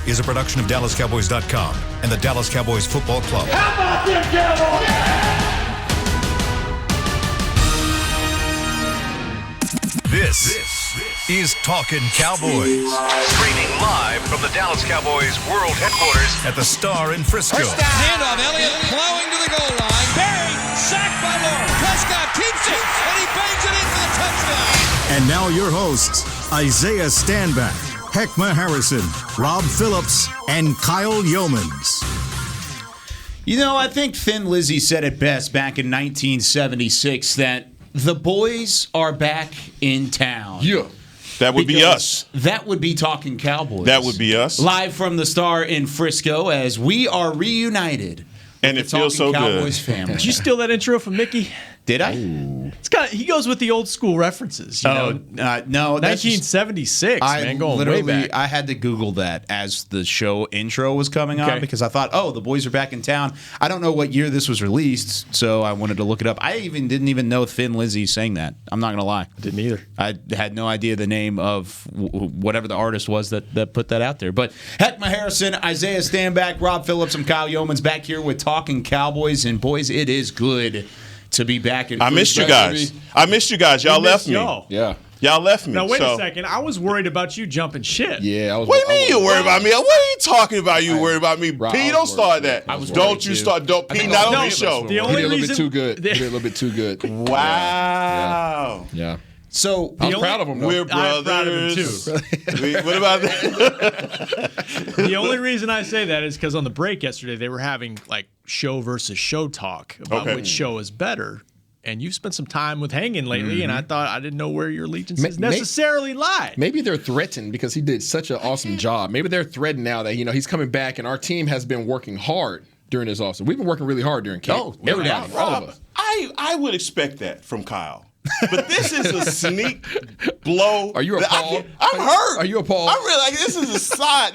is a production of DallasCowboys.com and the Dallas Cowboys Football Club. How about them Cowboys? This is Talkin Cowboys. Streaming live from the Dallas Cowboys World Headquarters at the Star in Frisco. First down. Handoff, Elliott plowing to the goal line. Buried, sacked by Moore. Prescott keeps it, and he bangs it in for the touchdown. And now your hosts, Isaiah Stanback, Heckma Harrison, Rob Phillips, and Kyle Yeomans. You know, I think Thin Lizzy said it best back in 1976 that the boys are back in town. Yeah. That would be us. That would be Talkin Cowboys. That would be us. Live from the Star in Frisco as we are reunited. And it feels so Cowboys good. Family. Did you steal that intro from Mickey? Did I? He goes with the old school references. You know? No. That's 1976, man, going way back. I had to Google that as the show intro was coming on because I thought, the boys are back in town. I don't know what year this was released, so I wanted to look it up. I didn't even know Thin Lizzy sang that. I'm not going to lie. I didn't either. I had no idea the name of whatever the artist was that put that out there. But Heckma Harrison, Isaiah Stanback, Rob Phillips, and Kyle Yeomans back here with Talkin Cowboys. And boys, it is good to be back in. I missed you guys. Y'all left me. Yeah. Y'all left me. Now, wait a second. I was worried about you jumping shit. Yeah. What do you mean you worried about me? What are you talking about? You worried about me? P, don't start that. Don't you start. Don't P, not on this show. The only reason. He did a little bit too good. He did a little bit too good. Wow. Yeah. So I'm proud of him. We're brothers. I'm proud of him too. What about that? The only reason I say that is because on the break yesterday they were having like show versus show talk about which show is better. And you've spent some time with Hangin lately, and I thought I didn't know where your allegiances necessarily lie. Maybe they're threatened because he did such an awesome job. Maybe they're threatened now that he's coming back, and our team has been working hard during this offseason. We've been working really hard during camp. Everybody, all of us. I would expect that from Kyle. But this is a sneak blow. Are you appalled? I'm hurt. Are you appalled? I'm really this is a sign.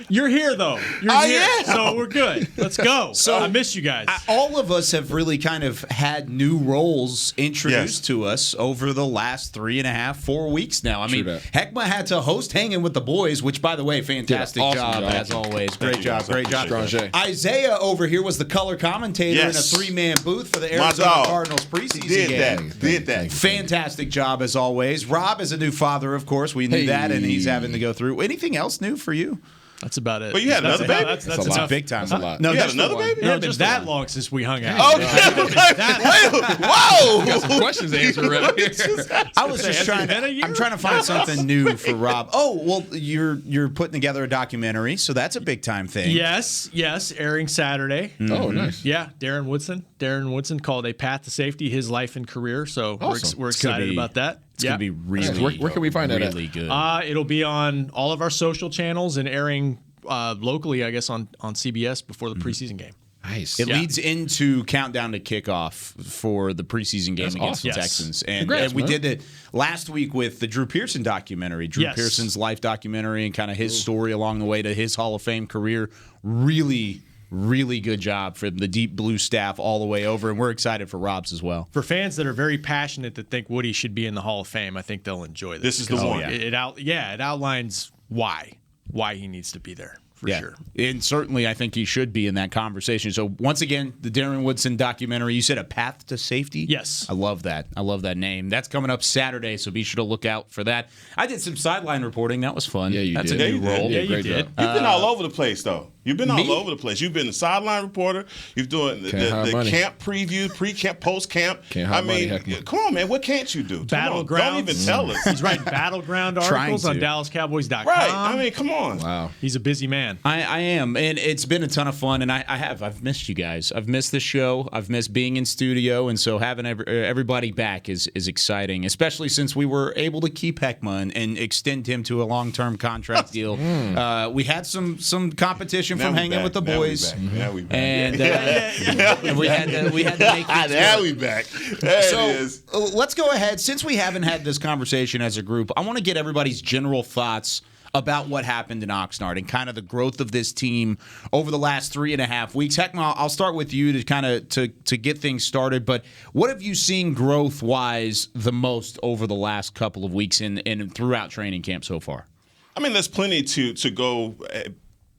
You're here though. You're here, so we're good. Let's go. So I miss you guys. All of us have really kind of had new roles introduced to us over the last 3.5, 4 weeks now. I mean, Heckma had to host Hanging with the Boys, which, by the way, fantastic job as always. Great job. Isaiah over here was the color commentator in a 3-man booth for the Arizona Cardinals preseason game. Did that. Fantastic job as always. Rob is a new father, of course. We knew that, and he's having to go through. Anything else new for you? That's about it. But you had another baby? That's a big time. That's a lot. No, you had another baby? No, just that long since we hung out. Whoa! Got some questions to answer right here. I was just trying to find something new for Rob. Oh, well, you're putting together a documentary, so that's a big time thing. Yes, airing Saturday. Mm-hmm. Oh, nice. Yeah, Darren Woodson called A Path to Safety, His Life and Career. So we're excited about that. It's going to be really Where can we find that really good. It'll be on all of our social channels and airing locally, I guess, on CBS before the preseason game. Nice. It leads into countdown to kickoff for the preseason game against the Texans. And we did it last week with the Drew Pearson documentary, Pearson's life documentary and kind of his story along the way to his Hall of Fame career. Really good job from the Deep Blue staff all the way over, and we're excited for Rob's as well. For fans that are very passionate that think Woody should be in the Hall of Fame, I think they'll enjoy this. This is the one. It outlines why he needs to be there. For sure. And certainly I think he should be in that conversation. So once again, the Darren Woodson documentary, you said A Path to Safety? Yes. I love that. I love that name. That's coming up Saturday, so be sure to look out for that. I did some sideline reporting. That was fun. Yeah, That's did. a new role. Yeah, you did. You've been all over the place, though. You've been all over the place. You've been the sideline reporter. You've doing the camp preview, pre-camp, post-camp. I mean, come on, man. What can't you do? Battlegrounds. Don't even tell us. He's writing battleground articles on DallasCowboys.com. Right. I mean, come on. Wow. He's a busy man. I am, and it's been a ton of fun, and I've missed you guys. I've missed the show. I've missed being in studio, and so having everybody back is exciting, especially since we were able to keep Heckma and extend him to a long-term contract deal. We had some competition from hanging with the boys. Now we back. And we had to make it. Now we back. There it is. Let's go ahead. Since we haven't had this conversation as a group, I want to get everybody's general thoughts about what happened in Oxnard and kind of the growth of this team over the last 3.5 weeks. Heckma, I'll start with you to kind of to get things started. But what have you seen growth-wise the most over the last couple of weeks and throughout training camp so far? I mean, there's plenty to go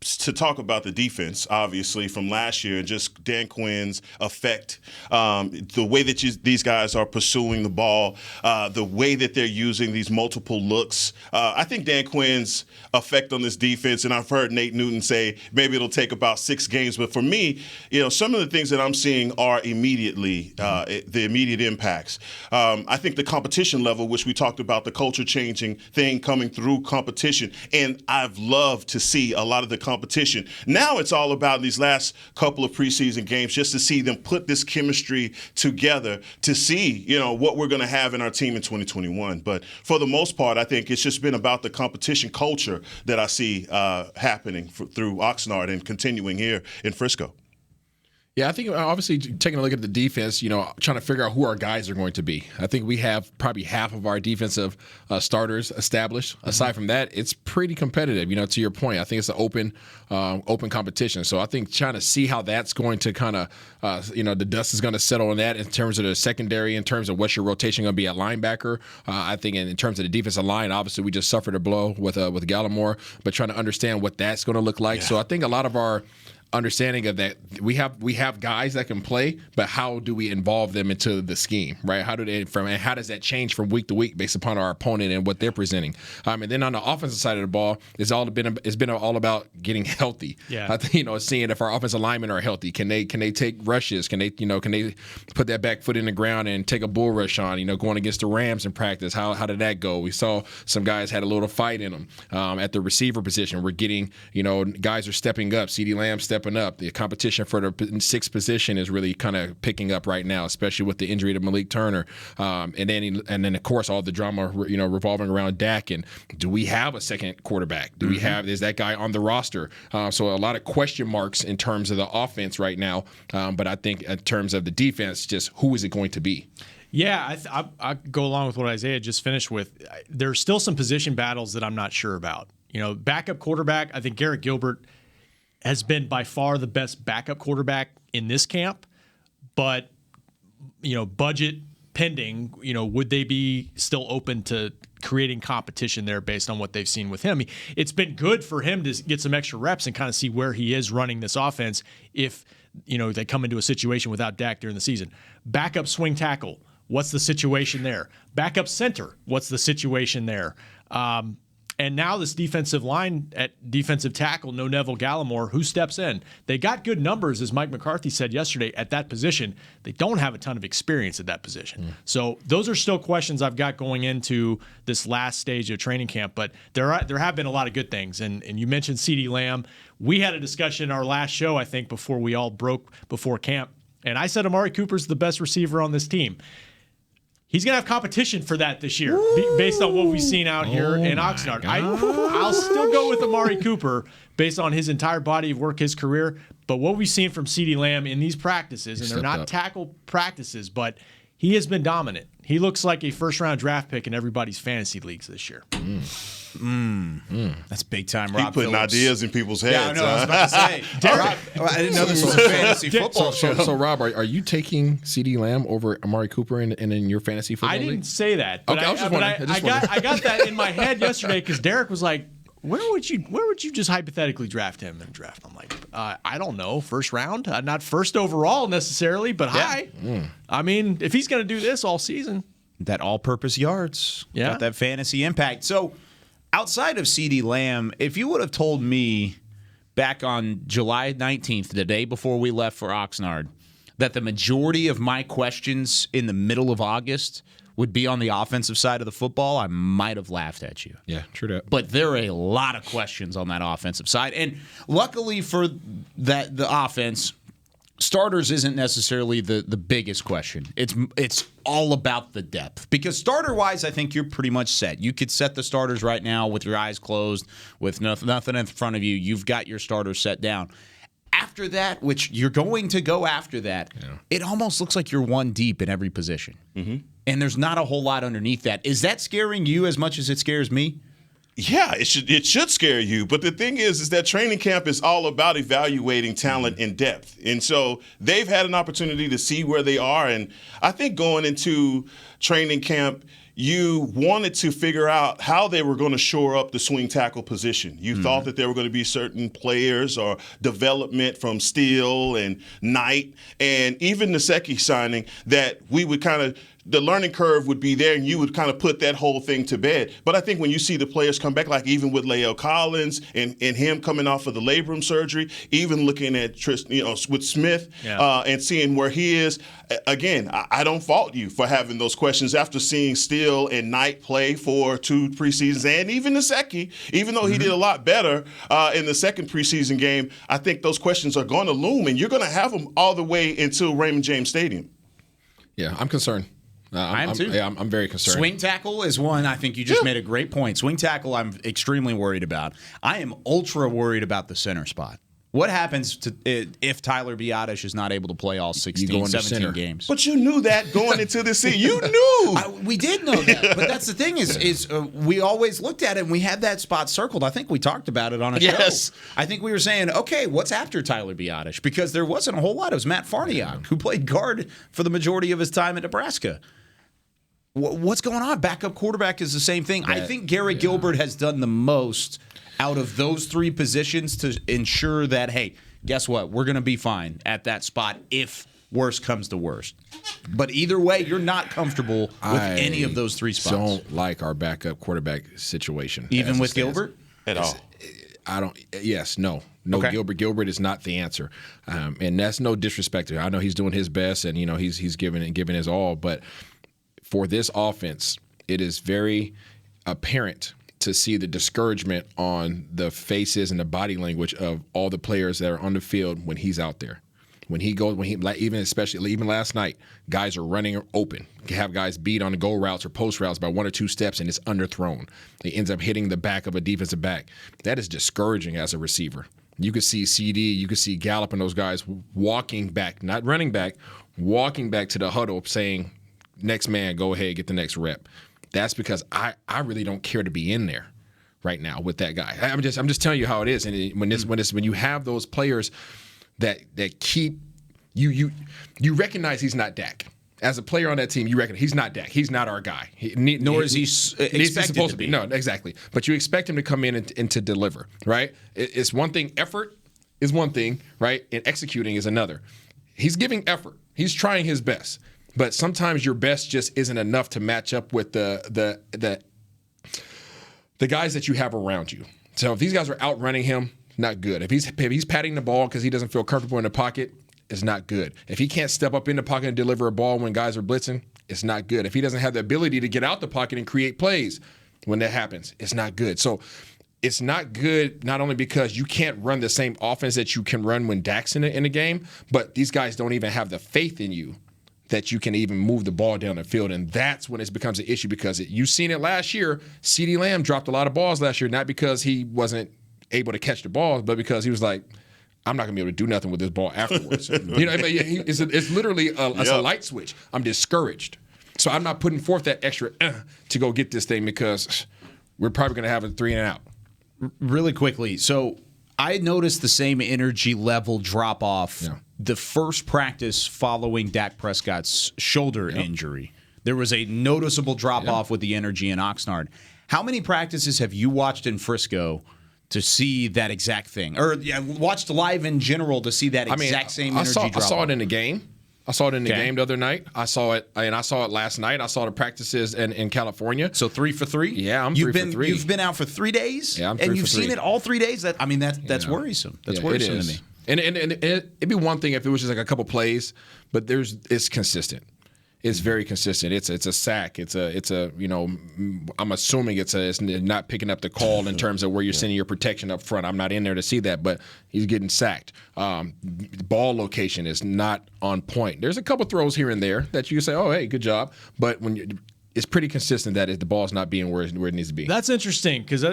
to talk about the defense, obviously, from last year, and just Dan Quinn's effect, the way that these guys are pursuing the ball, the way that they're using these multiple looks. I think Dan Quinn's effect on this defense, and I've heard Nate Newton say maybe it'll take about 6 games, but for me, some of the things that I'm seeing are immediately the immediate impacts. I think the competition level, which we talked about, the culture changing thing coming through competition, and I've loved to see a lot of the competition. Now it's all about these last couple of preseason games, just to see them put this chemistry together, to see, what we're going to have in our team in 2021. But for the most part, I think it's just been about the competition culture that I see happening through Oxnard and continuing here in Frisco. Yeah, I think obviously taking a look at the defense, trying to figure out who our guys are going to be. I think we have probably half of our defensive starters established. Aside from that, it's pretty competitive. To your point, I think it's an open competition. So I think trying to see how that's going to kind of, the dust is going to settle on that in terms of the secondary, in terms of what's your rotation going to be at linebacker. I think in terms of the defensive line, obviously we just suffered a blow with Gallimore, but trying to understand what that's going to look like. Yeah. So I think a lot of our understanding of that, we have guys that can play, but how do we involve them into the scheme, right? And how does that change from week to week based upon our opponent and what they're presenting? And then on the offensive side of the ball, it's been all about getting healthy. Yeah. I think, seeing if our offensive linemen are healthy. Can they take rushes? Can they put that back foot in the ground and take a bull rush on? Going against the Rams in practice, how did that go? We saw some guys had a little fight in them at the receiver position. We're getting, guys are stepping up. CeeDee Lamb stepping up. The competition for the 6th position is really kind of picking up right now, especially with the injury to Malik Turner, and then of course all the drama revolving around Dak. And do we have a second quarterback? Is that guy on the roster? So a lot of question marks in terms of the offense right now. But I think in terms of the defense, just who is it going to be? Yeah, I go along with what Isaiah just finished with. There's still some position battles that I'm not sure about. Backup quarterback, I think Garrett Gilbert has been by far the best backup quarterback in this camp, but budget pending, would they be still open to creating competition there based on what they've seen with him? It's been good for him to get some extra reps and kind of see where he is running this offense if they come into a situation without Dak during the season. Backup swing tackle, what's the situation there? Backup center, what's the situation there? And now this defensive line at defensive tackle, no Neville Gallimore, who steps in? They got good numbers, as Mike McCarthy said yesterday, at that position. They don't have a ton of experience at that position. So those are still questions I've got going into this last stage of training camp. But there have been a lot of good things. And you mentioned CeeDee Lamb. We had a discussion in our last show, I think, before we all broke before camp. And I said Amari Cooper's the best receiver on this team. He's going to have competition for that this year based on what we've seen out here in Oxnard. I'll still go with Amari Cooper based on his entire body of work, his career. But what we've seen from CeeDee Lamb in these practices, and they're not tackle practices, but he has been dominant. He looks like a first-round draft pick in everybody's fantasy leagues this year. That's big time, Rob. He putting Phillips. Ideas in people's heads. Yeah, I know. I was about to say. Rob, I didn't know this was a fantasy football show. So Rob, are you taking CeeDee Lamb over Amari Cooper in your fantasy football league? I didn't say that. But okay, I got that in my head yesterday because Derek was like, Where would you just hypothetically draft him in a draft? I'm like, I don't know, first round, not first overall necessarily, but high. I mean, if he's going to do this all season, that all-purpose yards, got that fantasy impact. So, outside of CeeDee Lamb, if you would have told me back on July 19th, the day before we left for Oxnard, that the majority of my questions in the middle of August would be on the offensive side of the football, I might have laughed at you. Yeah, true that. But there are a lot of questions on that offensive side. And luckily for the offense, starters isn't necessarily the biggest question. It's all about the depth. Because starter-wise, I think you're pretty much set. You could set the starters right now with your eyes closed, with nothing in front of you. You've got your starters set down. After that, which you're going to go after that, it almost looks like you're one deep in every position. Mm-hmm. And there's not a whole lot underneath that. Is that scaring you as much as it scares me? Yeah, it should scare you. But the thing is that training camp is all about evaluating talent in depth. And so they've had an opportunity to see where they are. And I think going into training camp, you wanted to figure out how they were going to shore up the swing tackle position. You thought that there were going to be certain players or development from Steele and Knight and even Nsekhe signing that we would kind of the learning curve would be there and you would kind of put that whole thing to bed. But I think when you see the players come back, like even with Lael Collins and him coming off of the labrum surgery, even looking at with Smith and seeing where he is, again, I don't fault you for having those questions after seeing Steele and Knight play for 2 preseasons and even Nsekhe, even though he did a lot better in the second preseason game. I think those questions are going to loom and you're going to have them all the way until Raymond James Stadium. Yeah, I'm concerned. I am too. I'm very concerned. Swing tackle is one. I think you just made a great point. Swing tackle, I'm extremely worried about. I am ultra worried about the center spot. What happens if Tyler Biadasz is not able to play all 16, 17 games? But you knew that going into the season. You knew. We did know that. But that's the thing is we always looked at it and we had that spot circled. I think we talked about it on a show. I think we were saying, okay, what's after Tyler Biadasz? Because there wasn't a whole lot. It was Matt Farniok, who played guard for the majority of his time at Nebraska. What's going on? Backup quarterback is the same thing. I think Garrett Gilbert has done the most out of those 3 positions to ensure that, hey, guess what? We're going to be fine at that spot if worst comes to worst. But either way, you're not comfortable with any of those 3 spots. I don't like our backup quarterback situation. Even with Gilbert? At all. I don't. Yes, no. Okay. Gilbert is not the answer, and that's no disrespect to him. I know he's doing his best, and he's giving his all. But for this offense, it is very apparent to see the discouragement on the faces and the body language of all the players that are on the field when he's out there. Even last night, guys are running open. You have guys beat on the go routes or post routes by 1 or 2 steps, and it's underthrown. It ends up hitting the back of a defensive back. That is discouraging as a receiver. You could see CD, you could see Gallup and those guys walking back, not running back, walking back to the huddle saying, next man, go ahead, get the next rep. That's because I really don't care to be in there right now with that guy. I'm just telling you how it is. And when you have those players that keep you recognize he's not Dak. As a player on that team, you recognize he's not Dak. He's not our guy. Nor is he expected to be. No, exactly. But you expect him to come in and to deliver, right? It's one thing. Effort is one thing, right? And executing is another. He's giving effort. He's trying his best. But sometimes your best just isn't enough to match up with the guys that you have around you. So if these guys are outrunning him, not good. If he's patting the ball because he doesn't feel comfortable in the pocket, it's not good. If he can't step up in the pocket and deliver a ball when guys are blitzing, it's not good. If he doesn't have the ability to get out the pocket and create plays when that happens, it's not good. So it's not good not only because you can't run the same offense that you can run when Dak's in the game, but these guys don't even have the faith in you that you can even move the ball down the field. And that's when it becomes an issue because you've seen it last year. CeeDee Lamb dropped a lot of balls last year, not because he wasn't able to catch the ball, but because he was like, I'm not going to be able to do nothing with this ball afterwards. It's literally a light switch. I'm discouraged. So I'm not putting forth that extra to go get this thing because we're probably going to have a 3 and out. Really quickly, so I noticed the same energy level drop off the first practice following Dak Prescott's shoulder injury. There was a noticeable drop off with the energy in Oxnard. How many practices have you watched in Frisco to see that exact thing? Or watched live in general to see that same energy drop off? I saw it in the game. I saw it in the game the other night. I saw it last night. I saw the practices in California. So 3 for 3? Yeah, I'm 3 for 3. You've been out for 3 days? Yeah, I'm 3 for 3. And you've seen it all 3 days? That's worrisome. That's worrisome to me. And it'd be one thing if it was just like a couple plays, but it's consistent. It's very consistent. It's a sack. It's I'm assuming it's not picking up the call in terms of where you're sending your protection up front. I'm not in there to see that, but he's getting sacked. Ball location is not on point. There's a couple throws here and there that you can say, oh, hey, good job. But it's pretty consistent that the ball's not being where it needs to be. That's interesting because,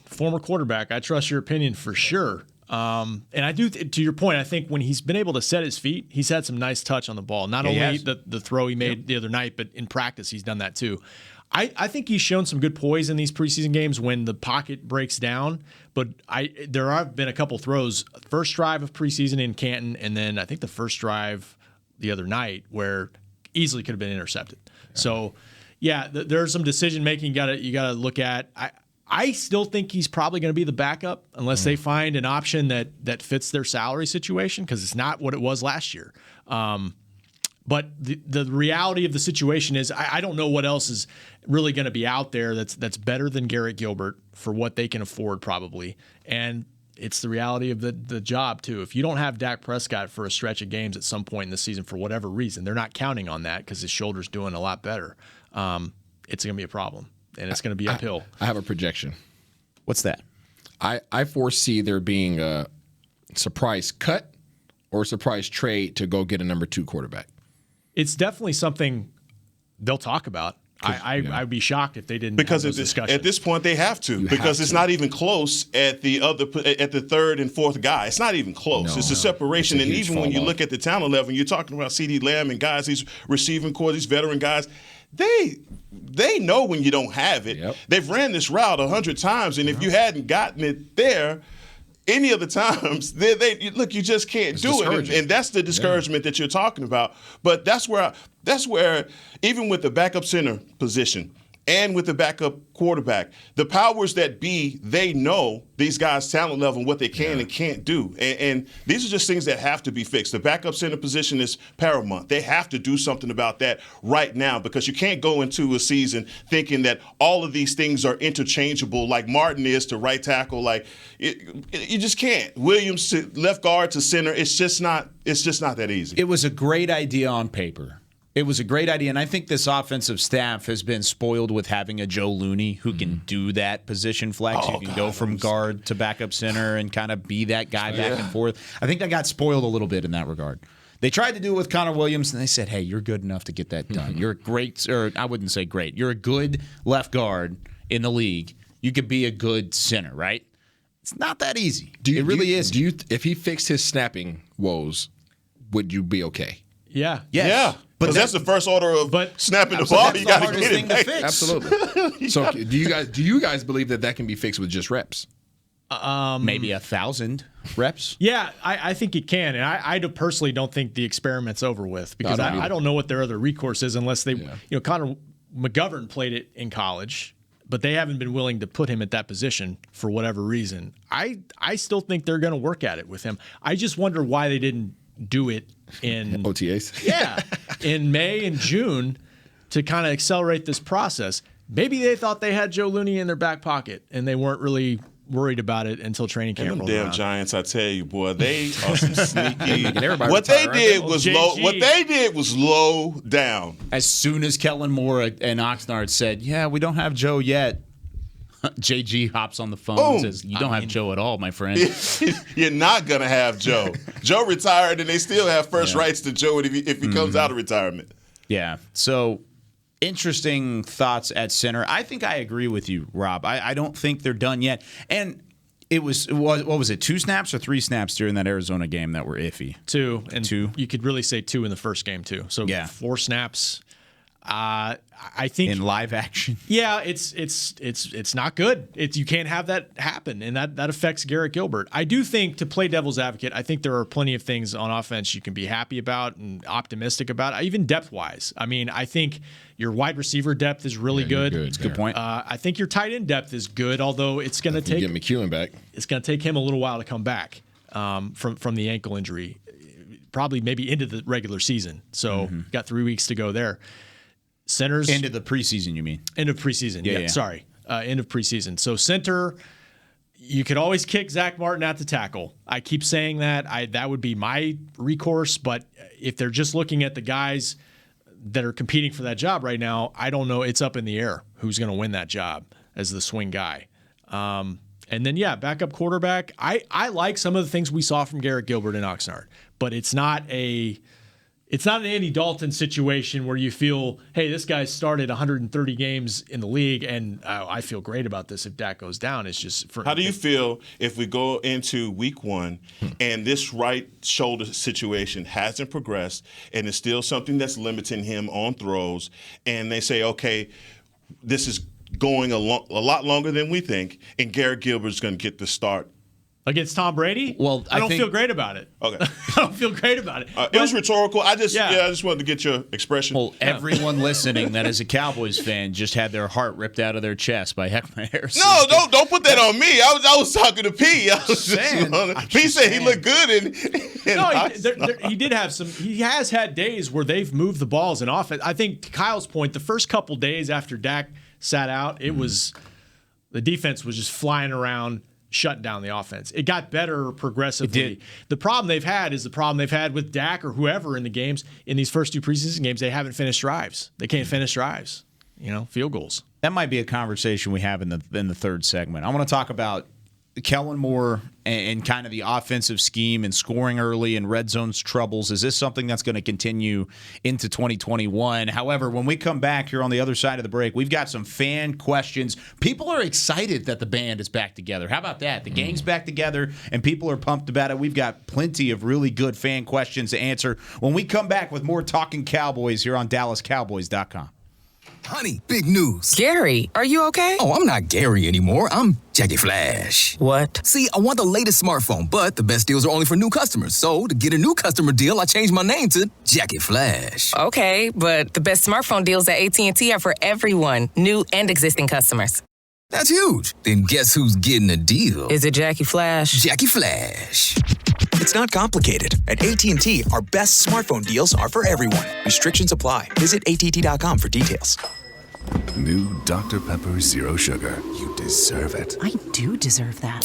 former quarterback, I trust your opinion for sure. And I do, to your point, I think when he's been able to set his feet, he's had some nice touch on the ball. Not only the throw he made the other night, but in practice he's done that too. I think he's shown some good poise in these preseason games when the pocket breaks down. But there have been a couple throws, first drive of preseason in Canton, and then I think the first drive the other night where easily could have been intercepted. Yeah. So Yeah, there's some decision making you got to look at. I still think he's probably going to be the backup unless they find an option that fits their salary situation, because it's not what it was last year. But the reality of the situation is I don't know what else is really going to be out there that's better than Garrett Gilbert for what they can afford probably. And it's the reality of the job too. If you don't have Dak Prescott for a stretch of games at some point in the season for whatever reason, they're not counting on that because his shoulder's doing a lot better. It's going to be a problem, and it's going to be uphill. I have a projection. What's that? I foresee there being a surprise cut or a surprise trade to go get a number 2 quarterback. It's definitely something they'll talk about. I'd be shocked if they didn't, because have those discussions. At this point they have to, because it's not even close at the third and fourth guy. It's not even close. It's a separation. And even when you look at the talent level, you're talking about CeeDee Lamb and guys, these receiving core, these veteran guys. They know when you don't have it. Yep. They've ran this route 100 times, and if you hadn't gotten it there any of the times, look, you just can't do it, and that's the discouragement that you're talking about. But that's where even with the backup center position and with the backup quarterback, the powers that be, they know these guys' talent level and what they can and can't do. And these are just things that have to be fixed. The backup center position is paramount. They have to do something about that right now, because you can't go into a season thinking that all of these things are interchangeable like Martin is to right tackle. You just can't. Williams to left guard to center, it's just not that easy. It was a great idea on paper. It was a great idea, and I think this offensive staff has been spoiled with having a Joe Looney who can do that position flex. You can go from guard to backup center and kind of be that guy back and forth. I think they got spoiled a little bit in that regard. They tried to do it with Connor Williams, and they said, hey, you're good enough to get that done. You're a great, or I wouldn't say great, you're a good left guard in the league. You could be a good center, right? It's not that easy. It really is. If he fixed his snapping woes, would you be okay? Yeah. Yes. Yeah. But that's the first order of snapping the ball. You got to get it back. Absolutely. So do you guys believe that can be fixed with just reps? Maybe 1,000 reps. Yeah, I think it can. And I personally don't think the experiment's over with, because I don't know what their other recourse is unless they, Connor McGovern played it in college, but they haven't been willing to put him at that position for whatever reason. I still think they're going to work at it with him. I just wonder why they didn't do it in OTAs. Yeah, in May and June to kind of accelerate this process. Maybe they thought they had Joe Looney in their back pocket and they weren't really worried about it until training camp. And them rolled damn around. Giants, I tell you, boy, they are some sneaky. What they did was low down. As soon as Kellen Moore and Oxnard said, "Yeah, we don't have Joe yet," JG hops on the phone and says, "You don't have Joe at all, my friend." You're not gonna have Joe. Joe retired, and they still have first rights to Joe if he comes out of retirement. Yeah. So interesting thoughts at center. I think I agree with you, Rob. I don't think they're done yet. And it was, what was it, 2 snaps or 3 snaps during that Arizona game that were iffy? 2. And 2. You could really say 2 in the first game, too. So 4 snaps. I think in live action. Yeah, it's not good. You can't have that happen, and that affects Garrett Gilbert. I do think, to play devil's advocate, I think there are plenty of things on offense you can be happy about and optimistic about, even depth-wise. I mean, I think your wide receiver depth is really good. That's a good point. I think your tight end depth is good, although it's going to take get McEwen back. It's going to take him a little while to come back from the ankle injury, probably maybe into the regular season. So got 3 weeks to go there. Centers end of the preseason, you mean? End of preseason. Yeah. Sorry, end of preseason. So center, you could always kick Zach Martin at the tackle. I keep saying that. That would be my recourse. But if they're just looking at the guys that are competing for that job right now, I don't know. It's up in the air who's going to win that job as the swing guy. And then backup quarterback. I like some of the things we saw from Garrett Gilbert and Oxnard, but it's not an Andy Dalton situation where you feel, hey, this guy started 130 games in the league, and I feel great about this if Dak goes down. It's just How do you feel if we go into week 1 and this right shoulder situation hasn't progressed and it's still something that's limiting him on throws, and they say, okay, this is going a lot longer than we think, and Garrett Gilbert's going to get the start Against Tom Brady? Well, I don't feel great about it. Okay. I don't feel great about it. It was rhetorical. I just wanted to get your expression. Well, everyone listening that is a Cowboys fan just had their heart ripped out of their chest by Heckman Harrison. No, don't put that on me. I was talking to P. P said he looked good. He did have some. He has had days where they've moved the balls in offense. I think to Kyle's point, the first couple days after Dak sat out, it was the defense was just flying around, shutting down the offense. It got better progressively. The problem they've had is the problem they've had with Dak or whoever in the games, in these first 2 preseason games. They haven't finished drives. They can't finish drives. Field goals. That might be a conversation we have in the third segment. I want to talk about Kellen Moore and kind of the offensive scheme and scoring early and red zone's troubles. Is this something that's going to continue into 2021? However, when we come back here on the other side of the break, we've got some fan questions. People are excited that the band is back together. How about that? The gang's back together, and people are pumped about it. We've got plenty of really good fan questions to answer when we come back with more Talkin Cowboys here on DallasCowboys.com. Honey, big news. Gary, are you okay? Oh, I'm not Gary anymore. I'm Jackie Flash. What? See, I want the latest smartphone, but the best deals are only for new customers. So, to get a new customer deal, I changed my name to Jackie Flash. Okay, but the best smartphone deals at AT&T are for everyone, new and existing customers. That's huge. Then guess who's getting a deal? Is it Jackie Flash? Jackie Flash. It's not complicated. At AT&T, our best smartphone deals are for everyone. Restrictions apply. Visit att.com for details. New Dr. Pepper Zero Sugar. You deserve it. I do deserve that.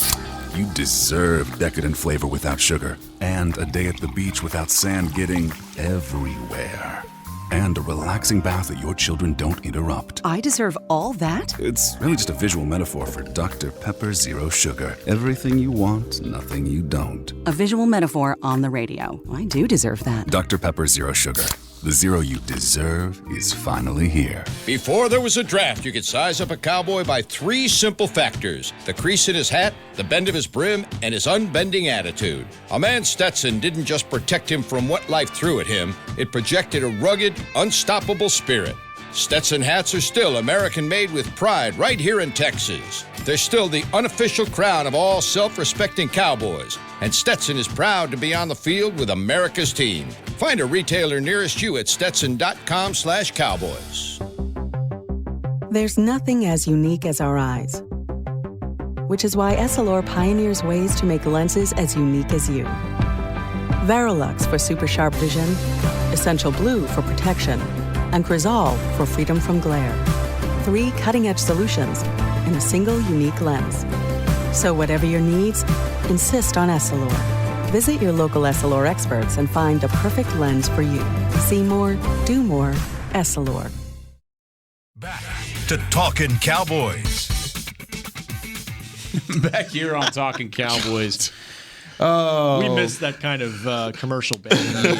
You deserve decadent flavor without sugar. And a day at the beach without sand getting everywhere. And a relaxing bath that your children don't interrupt. I deserve all that? It's really just a visual metaphor for Dr. Pepper Zero Sugar. Everything you want, nothing you don't. A visual metaphor on the radio. I do deserve that. Dr. Pepper Zero Sugar. The zero you deserve is finally here. Before there was a draft, you could size up a cowboy by 3 simple factors: the crease in his hat, the bend of his brim, and his unbending attitude. A man's Stetson didn't just protect him from what life threw at him, it projected a rugged, unstoppable spirit. Stetson hats are still American-made with pride right here in Texas. They're still the unofficial crown of all self-respecting cowboys, and Stetson is proud to be on the field with America's team. Find a retailer nearest you at stetson.com/cowboys. There's nothing as unique as our eyes, which is why Essilor pioneers ways to make lenses as unique as you. Verilux for super sharp vision, Essential Blue for protection, and Crizal for freedom from glare. 3 cutting-edge solutions in a single unique lens. So whatever your needs, insist on Essilor. Visit your local Essilor experts and find the perfect lens for you. See more, do more, Essilor. Back to Talkin Cowboys. Back here on Talkin Cowboys. Oh, we missed that kind of commercial band.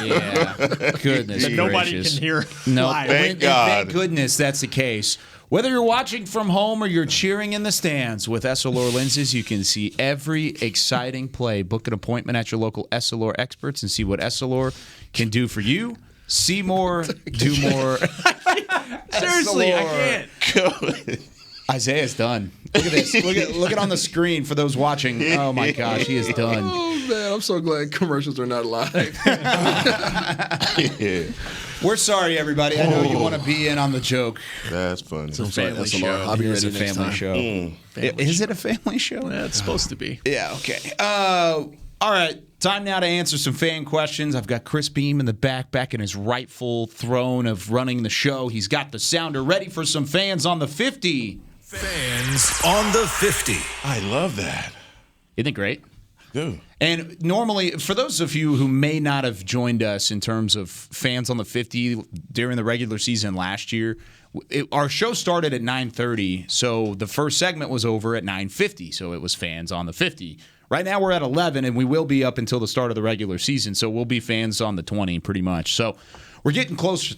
Yeah, goodness that nobody can hear. No, live. Thank God. Thank goodness that's the case. Whether you're watching from home or you're cheering in the stands, with Essilor lenses, you can see every exciting play. Book an appointment at your local Essilor experts and see what Essilor can do for you. See more, do more. Seriously, I can't. Isaiah's done. Look at this. Look at on the screen for those watching. Oh my gosh, he is done. Oh man, I'm so glad commercials are not live. Yeah. We're sorry, everybody. I know you want to be in on the joke. That's funny. It's a family show. I'll be ready It's a next family time. show. Is it a family show? Yeah, it's supposed to be. Yeah. Okay. All right. Time now to answer some fan questions. I've got Chris Beam in the back in his rightful throne of running the show. He's got the sounder ready for some fans on the 50. Fans on the 50. I love that. Isn't it great? Dude. And normally, for those of you who may not have joined us in terms of fans on the 50 during the regular season last year, our show started at 9:30, so the first segment was over at 9:50, so it was fans on the 50. Right now we're at 11, and we will be up until the start of the regular season, so we'll be fans on the 20 pretty much. So we're getting closer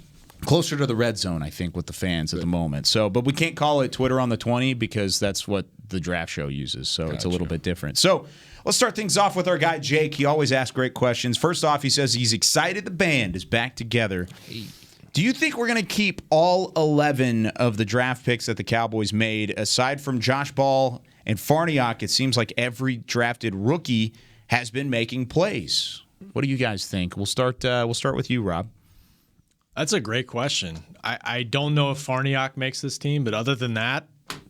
to the red zone, I think, with the fans at the moment. So, but we can't call it Twitter on the 20 because that's what the draft show uses, so It's a little bit different. So let's start things off with our guy, Jake. He always asks great questions. First off, he says he's excited the band is back together. Do you think we're going to keep all 11 of the draft picks that the Cowboys made, aside from Josh Ball and Farniok? It seems like every drafted rookie has been making plays. What do you guys think? We'll start with you, Rob. That's a great question. I don't know if Farniok makes this team, but other than that,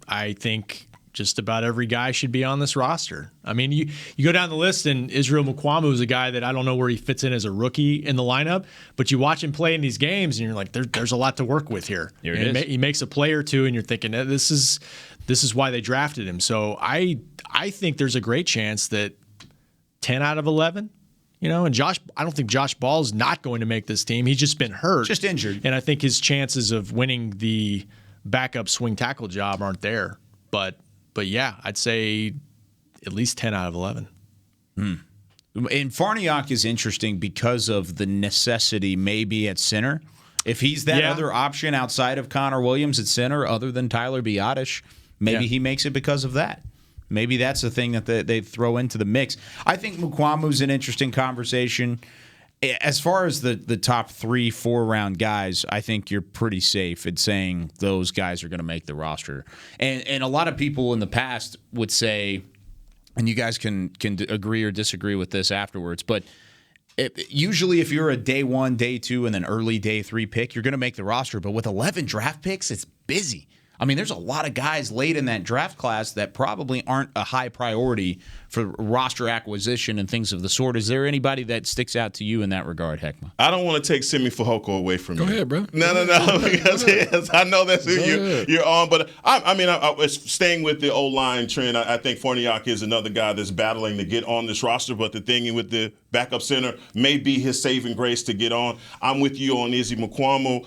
I think just about every guy should be on this roster. I mean, you go down the list, and Israel Mukuamu is a guy that I don't know where he fits in as a rookie in the lineup, but you watch him play in these games, and you're like, there's a lot to work with here. He makes a play or two, and you're thinking, this is why they drafted him. So I think there's a great chance that 10 out of 11, and I don't think Josh Ball's not going to make this team. He's just been hurt. Just injured. And I think his chances of winning the backup swing tackle job aren't there. But yeah, I'd say at least 10 out of 11. And Farniok is interesting because of the necessity maybe at center. If he's that other option outside of Connor Williams at center other than Tyler Biadasz, maybe he makes it because of that. Maybe that's the thing that they throw into the mix. I think Mukwamu's an interesting conversation. As far as the top 3-4 round guys, I think you're pretty safe in saying those guys are going to make the roster. And a lot of people in the past would say, and you guys can agree or disagree with this afterwards, but usually if you're a day 1, day 2, and then early day 3 pick, you're going to make the roster. But with 11 draft picks, it's busy. I mean, there's a lot of guys late in that draft class that probably aren't a high priority for roster acquisition and things of the sort. Is there anybody that sticks out to you in that regard, Heckma? I don't want to take Simi Fehoko away from you. Go ahead, bro. No. Because I know that's who you're on. But, I was staying with the O-line trend. I think Farniok is another guy that's battling to get on this roster. But the thing with the backup center may be his saving grace to get on. I'm with you on Izzy Mukuamu.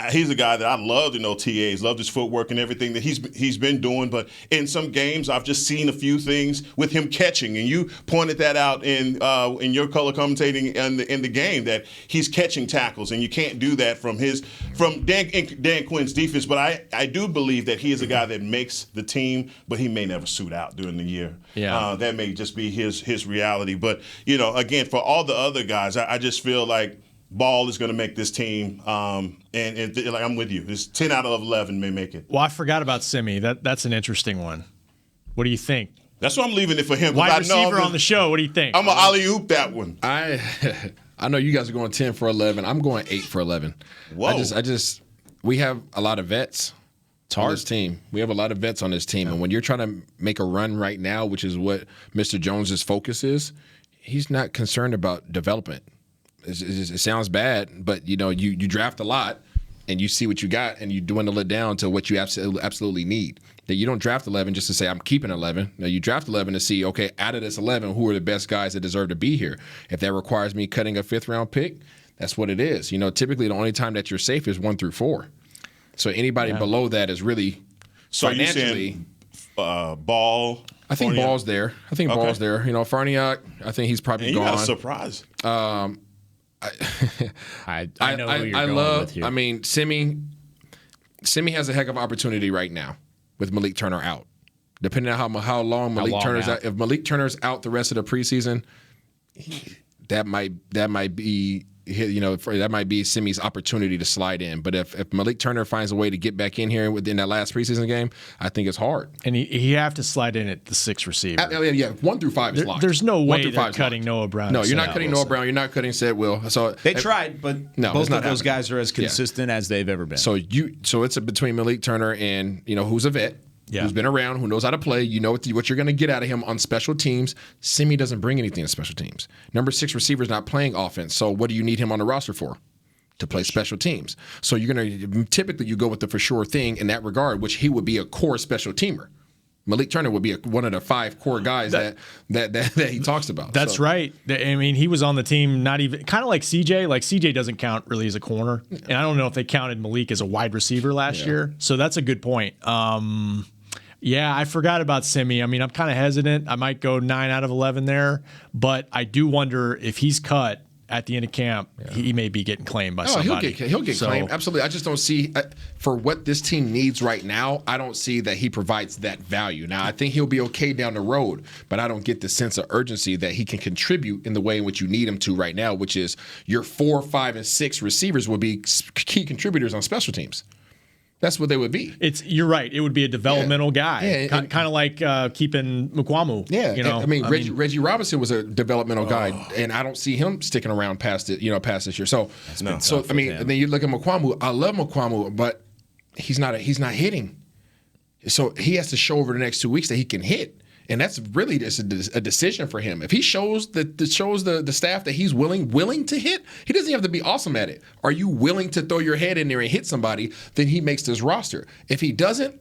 He's a guy that I loved in OTAs, loved his footwork and everything that he's been doing. But in some games, I've just seen a few things with him catching, and you pointed that out in your color commentating in the game that he's catching tackles, and you can't do that from Dan Quinn's defense. But I do believe that he is a guy that makes the team, but he may never suit out during the year. Yeah, that may just be his reality. But again, for all the other guys, I just feel like Ball is going to make this team, and I'm with you. It's 10 out of 11 may make it. Well, I forgot about Simi. That's an interesting one. What do you think? That's why I'm leaving it for him. Wide receiver on the show. What do you think? I'm going to alley-oop that one. I know you guys are going 10 for 11. I'm going 8 for 11. Whoa. We have a lot of vets on this team. We have a lot of vets on this team. And when you're trying to make a run right now, which is what Mr. Jones's focus is, he's not concerned about development. It sounds bad, but you draft a lot and you see what you got and you dwindle it down to what you absolutely need. That you don't draft 11 just to say I'm keeping 11. Now you draft 11 to see, okay, out of this 11, who are the best guys that deserve to be here? If that requires me cutting a 5th round pick, that's what it is. Typically the only time that you're safe is 1 through 4. So anybody below that is really financially. Ball. I think Ball's there. Ball's there. Farniok, I think he's probably gone. You got a surprise. I know who you're going with here. I mean, Simi has a heck of an opportunity right now with Malik Turner out. Depending on how long Malik Turner's out. If Malik Turner's out the rest of the preseason, that might be that might be Simi's opportunity to slide in. But if Malik Turner finds a way to get back in here within that last preseason game, I think it's hard. And he have to slide in at the 6th receiver. Yeah, 1 through 5 is locked. There's no way they're cutting Noah Brown. No, you're not cutting Noah Brown. You're not cutting Seth Will. So they tried, but both of those guys are as consistent as they've ever been. So it's between Malik Turner and who's a vet. Yeah. Who's been around, who knows how to play. You know what you're going to get out of him on special teams. Simi doesn't bring anything to special teams. Number 6 receiver is not playing offense. So what do you need him on the roster for? To play special teams. So typically you go with the for sure thing in that regard, which he would be a core special teamer. Malik Turner would be one of the 5 core guys that he talks about. That's right. I mean, he was on the team not even kind of like CJ. Like CJ doesn't count really as a corner, and I don't know if they counted Malik as a wide receiver last year. So that's a good point. Yeah, I forgot about Simi. I mean, I'm kind of hesitant. I might go 9 out of 11 there, but I do wonder if he's cut at the end of camp, he may be getting claimed by somebody. He'll get claimed. Absolutely. I just don't see, for what this team needs right now, I don't see that he provides that value. Now, I think he'll be okay down the road, but I don't get the sense of urgency that he can contribute in the way in which you need him to right now, which is your 4, 5, and 6 receivers will be key contributors on special teams. That's what they would be. You're right. It would be a developmental guy, kind of like keeping Mukwamu. Yeah, I mean, Reggie Robinson was a developmental guy, and I don't see him sticking around past this year. So I mean, and then you look at Mukwamu. I love Mukwamu, but he's not hitting. So he has to show over the next 2 weeks that he can hit. And that's really just a decision for him. If he shows the staff that he's willing to hit, he doesn't have to be awesome at it. Are you willing to throw your head in there and hit somebody? Then he makes this roster. If he doesn't,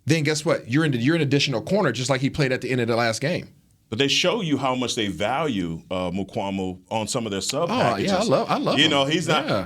then guess what? You're in additional corner, just like he played at the end of the last game. But they show you how much they value Mukwamu on some of their sub packages. I love him.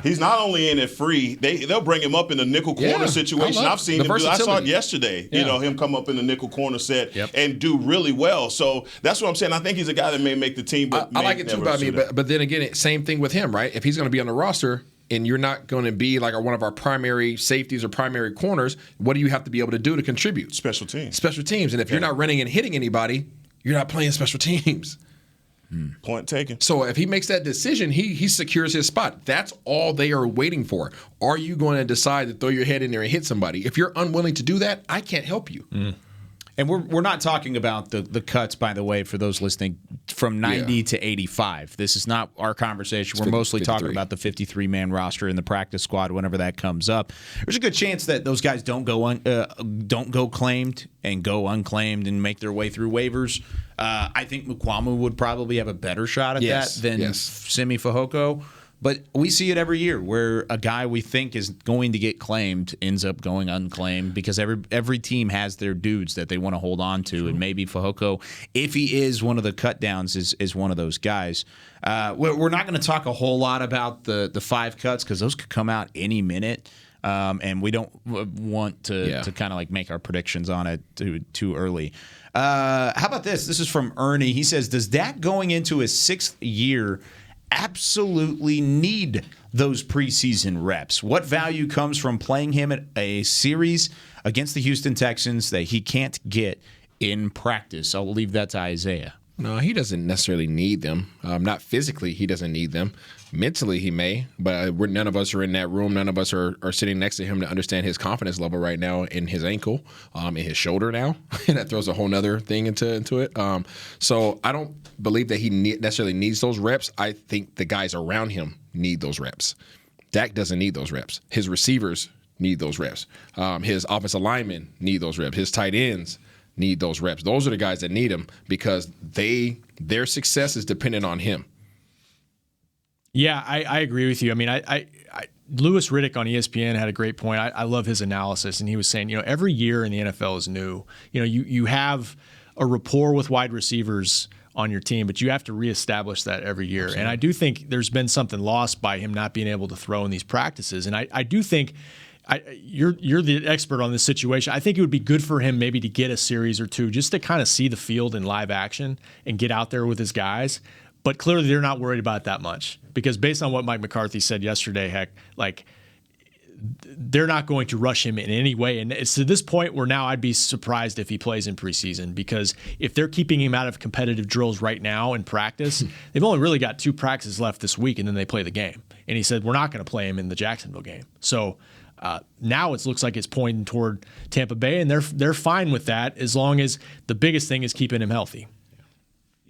He's not only in it free. They'll bring him up in the nickel corner situation. I've seen him do. I saw it yesterday. Him come up in the nickel corner set and do really well. So that's what I'm saying. I think he's a guy that may make the team. But I like it too, but then again, same thing with him, right? If he's going to be on the roster and you're not going to be like one of our primary safeties or primary corners, what do you have to be able to do to contribute? Special teams. And if you're not running and hitting anybody, you're not playing special teams. Point taken. So if he makes that decision, he secures his spot. That's all they are waiting for. Are you going to decide to throw your head in there and hit somebody? If you're unwilling to do that, I can't help you. And we're not talking about the cuts, by the way, for those listening, from 90 to 85. This is not our conversation. We're mostly 53. Talking about the 53-man roster and the practice squad whenever that comes up. There's a good chance that those guys don't go claimed and go unclaimed and make their way through waivers. I think Mukwamu would probably have a better shot at that than Simi Fehoko. But we see it every year where a guy we think is going to get claimed ends up going unclaimed because every team has their dudes that they want to hold on to. And maybe Fehoko, if he is one of the cut downs, is one of those guys. We're not going to talk a whole lot about the 5 cuts because those could come out any minute. And we don't want to kind of like make our predictions on it too early. How about this? This is from Ernie. He says, does Dak going into his 6th year absolutely need those preseason reps? What value comes from playing him at a series against the Houston Texans that he can't get in practice? I'll leave that to Isaiah. No, he doesn't necessarily need them. Not physically, he doesn't need them. Mentally, he may, but none of us are in that room. None of us are sitting next to him to understand his confidence level right now in his ankle, in his shoulder now. And that throws a whole nother thing into it. So I don't believe that he necessarily needs those reps. I think the guys around him need those reps. Dak doesn't need those reps. His receivers need those reps. His offensive linemen need those reps. His tight ends need those reps. Those are the guys that need them because their success is dependent on him. Yeah, I agree with you. I mean, Louis Riddick on ESPN had a great point. I love his analysis, and he was saying, every year in the NFL is new. You have a rapport with wide receivers on your team, but you have to reestablish that every year. Absolutely. And I do think there's been something lost by him not being able to throw in these practices. And I do think you're the expert on this situation. I think it would be good for him maybe to get a series or two just to kind of see the field in live action and get out there with his guys. But clearly they're not worried about it that much because based on what Mike McCarthy said yesterday, they're not going to rush him in any way. And it's to this point where now I'd be surprised if he plays in preseason because if they're keeping him out of competitive drills right now in practice, they've only really got 2 practices left this week and then they play the game. And he said, we're not going to play him in the Jacksonville game. So now it looks like it's pointing toward Tampa Bay, and they're fine with that as long as the biggest thing is keeping him healthy.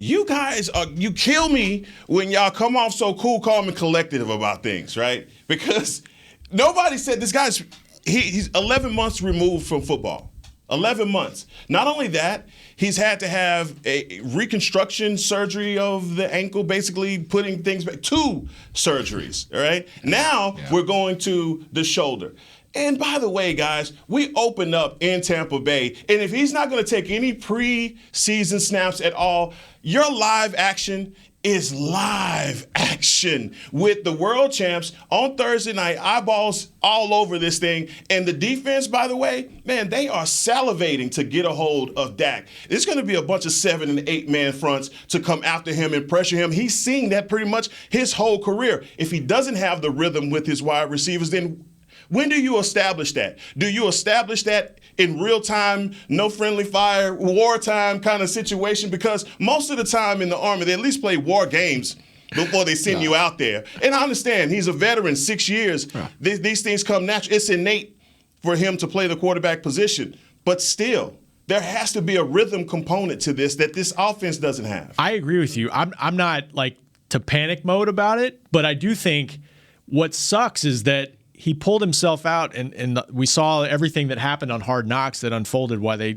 You guys, you kill me when y'all come off so cool, calm, and collective about things, right? Because nobody said this guy's he's 11 months removed from football. 11 months. Not only that, he's had to have a reconstruction surgery of the ankle, basically putting things back. 2 surgeries, all right? Now we're going to the shoulder. And by the way, guys, we open up in Tampa Bay, and if he's not going to take any preseason snaps at all, your live action is live action with the world champs on Thursday night, eyeballs all over this thing. And the defense, by the way, man, they are salivating to get a hold of Dak. It's going to be a bunch of 7 and 8 man fronts to come after him and pressure him. He's seen that pretty much his whole career. If he doesn't have the rhythm with his wide receivers, then when do you establish that? Do you establish that in real time, no friendly fire, wartime kind of situation? Because most of the time in the Army, they at least play war games before they send you out there. And I understand he's a veteran, 6 years. These things come natural. It's innate for him to play the quarterback position. But still, there has to be a rhythm component to this that this offense doesn't have. I agree with you. I'm not like to panic mode about it, but I do think what sucks is that he pulled himself out, and we saw everything that happened on Hard Knocks that unfolded why they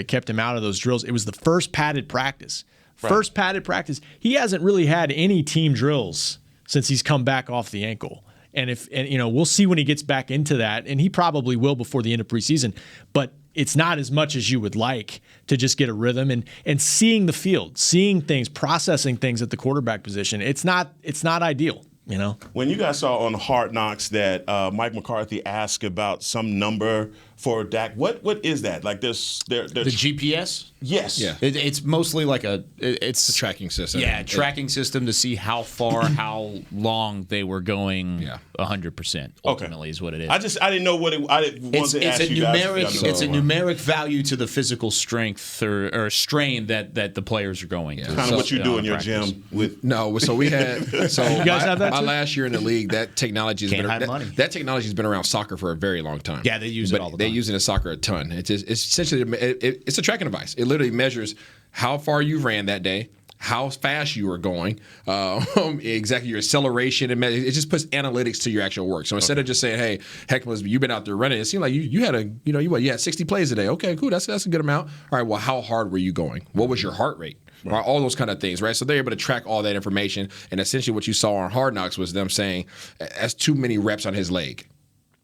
kept him out of those drills. It was the first padded practice. First padded practice. He hasn't really had any team drills since he's come back off the ankle. And we'll see when he gets back into that, and he probably will before the end of preseason. But it's not as much as you would like to just get a rhythm and seeing the field, seeing things, processing things at the quarterback position. It's not ideal. When you guys saw on Hard Knocks that Mike McCarthy asked about some number for Dak, what is that? Like the GPS? Yes. Yeah. It's mostly like it's a tracking system. Yeah, tracking system to see how far, how long they were going. 100%. Ultimately, is what it is. I didn't know what I wanted to ask you guys. It's a numeric value to the physical strength or strain that the players are going through. Kind of what you do in your gym with. No, so we had. So you guys have that my too? last year in the league, that technology that technology has been around soccer for a very long time. Yeah, they use it all the time. They use it in soccer a ton. It's essentially it's a tracking device. It literally measures how far you ran that day, how fast you were going, exactly your acceleration, and it just puts analytics to your actual work. So instead of just saying, "Hey, Heckma, you've been out there running," it seemed like you had you had 60 plays a day. Okay, cool, that's a good amount. All right, well, how hard were you going? What was your heart rate? Right, all those kind of things, right? So they're able to track all that information, and essentially what you saw on Hard Knocks was them saying, "That's too many reps on his leg."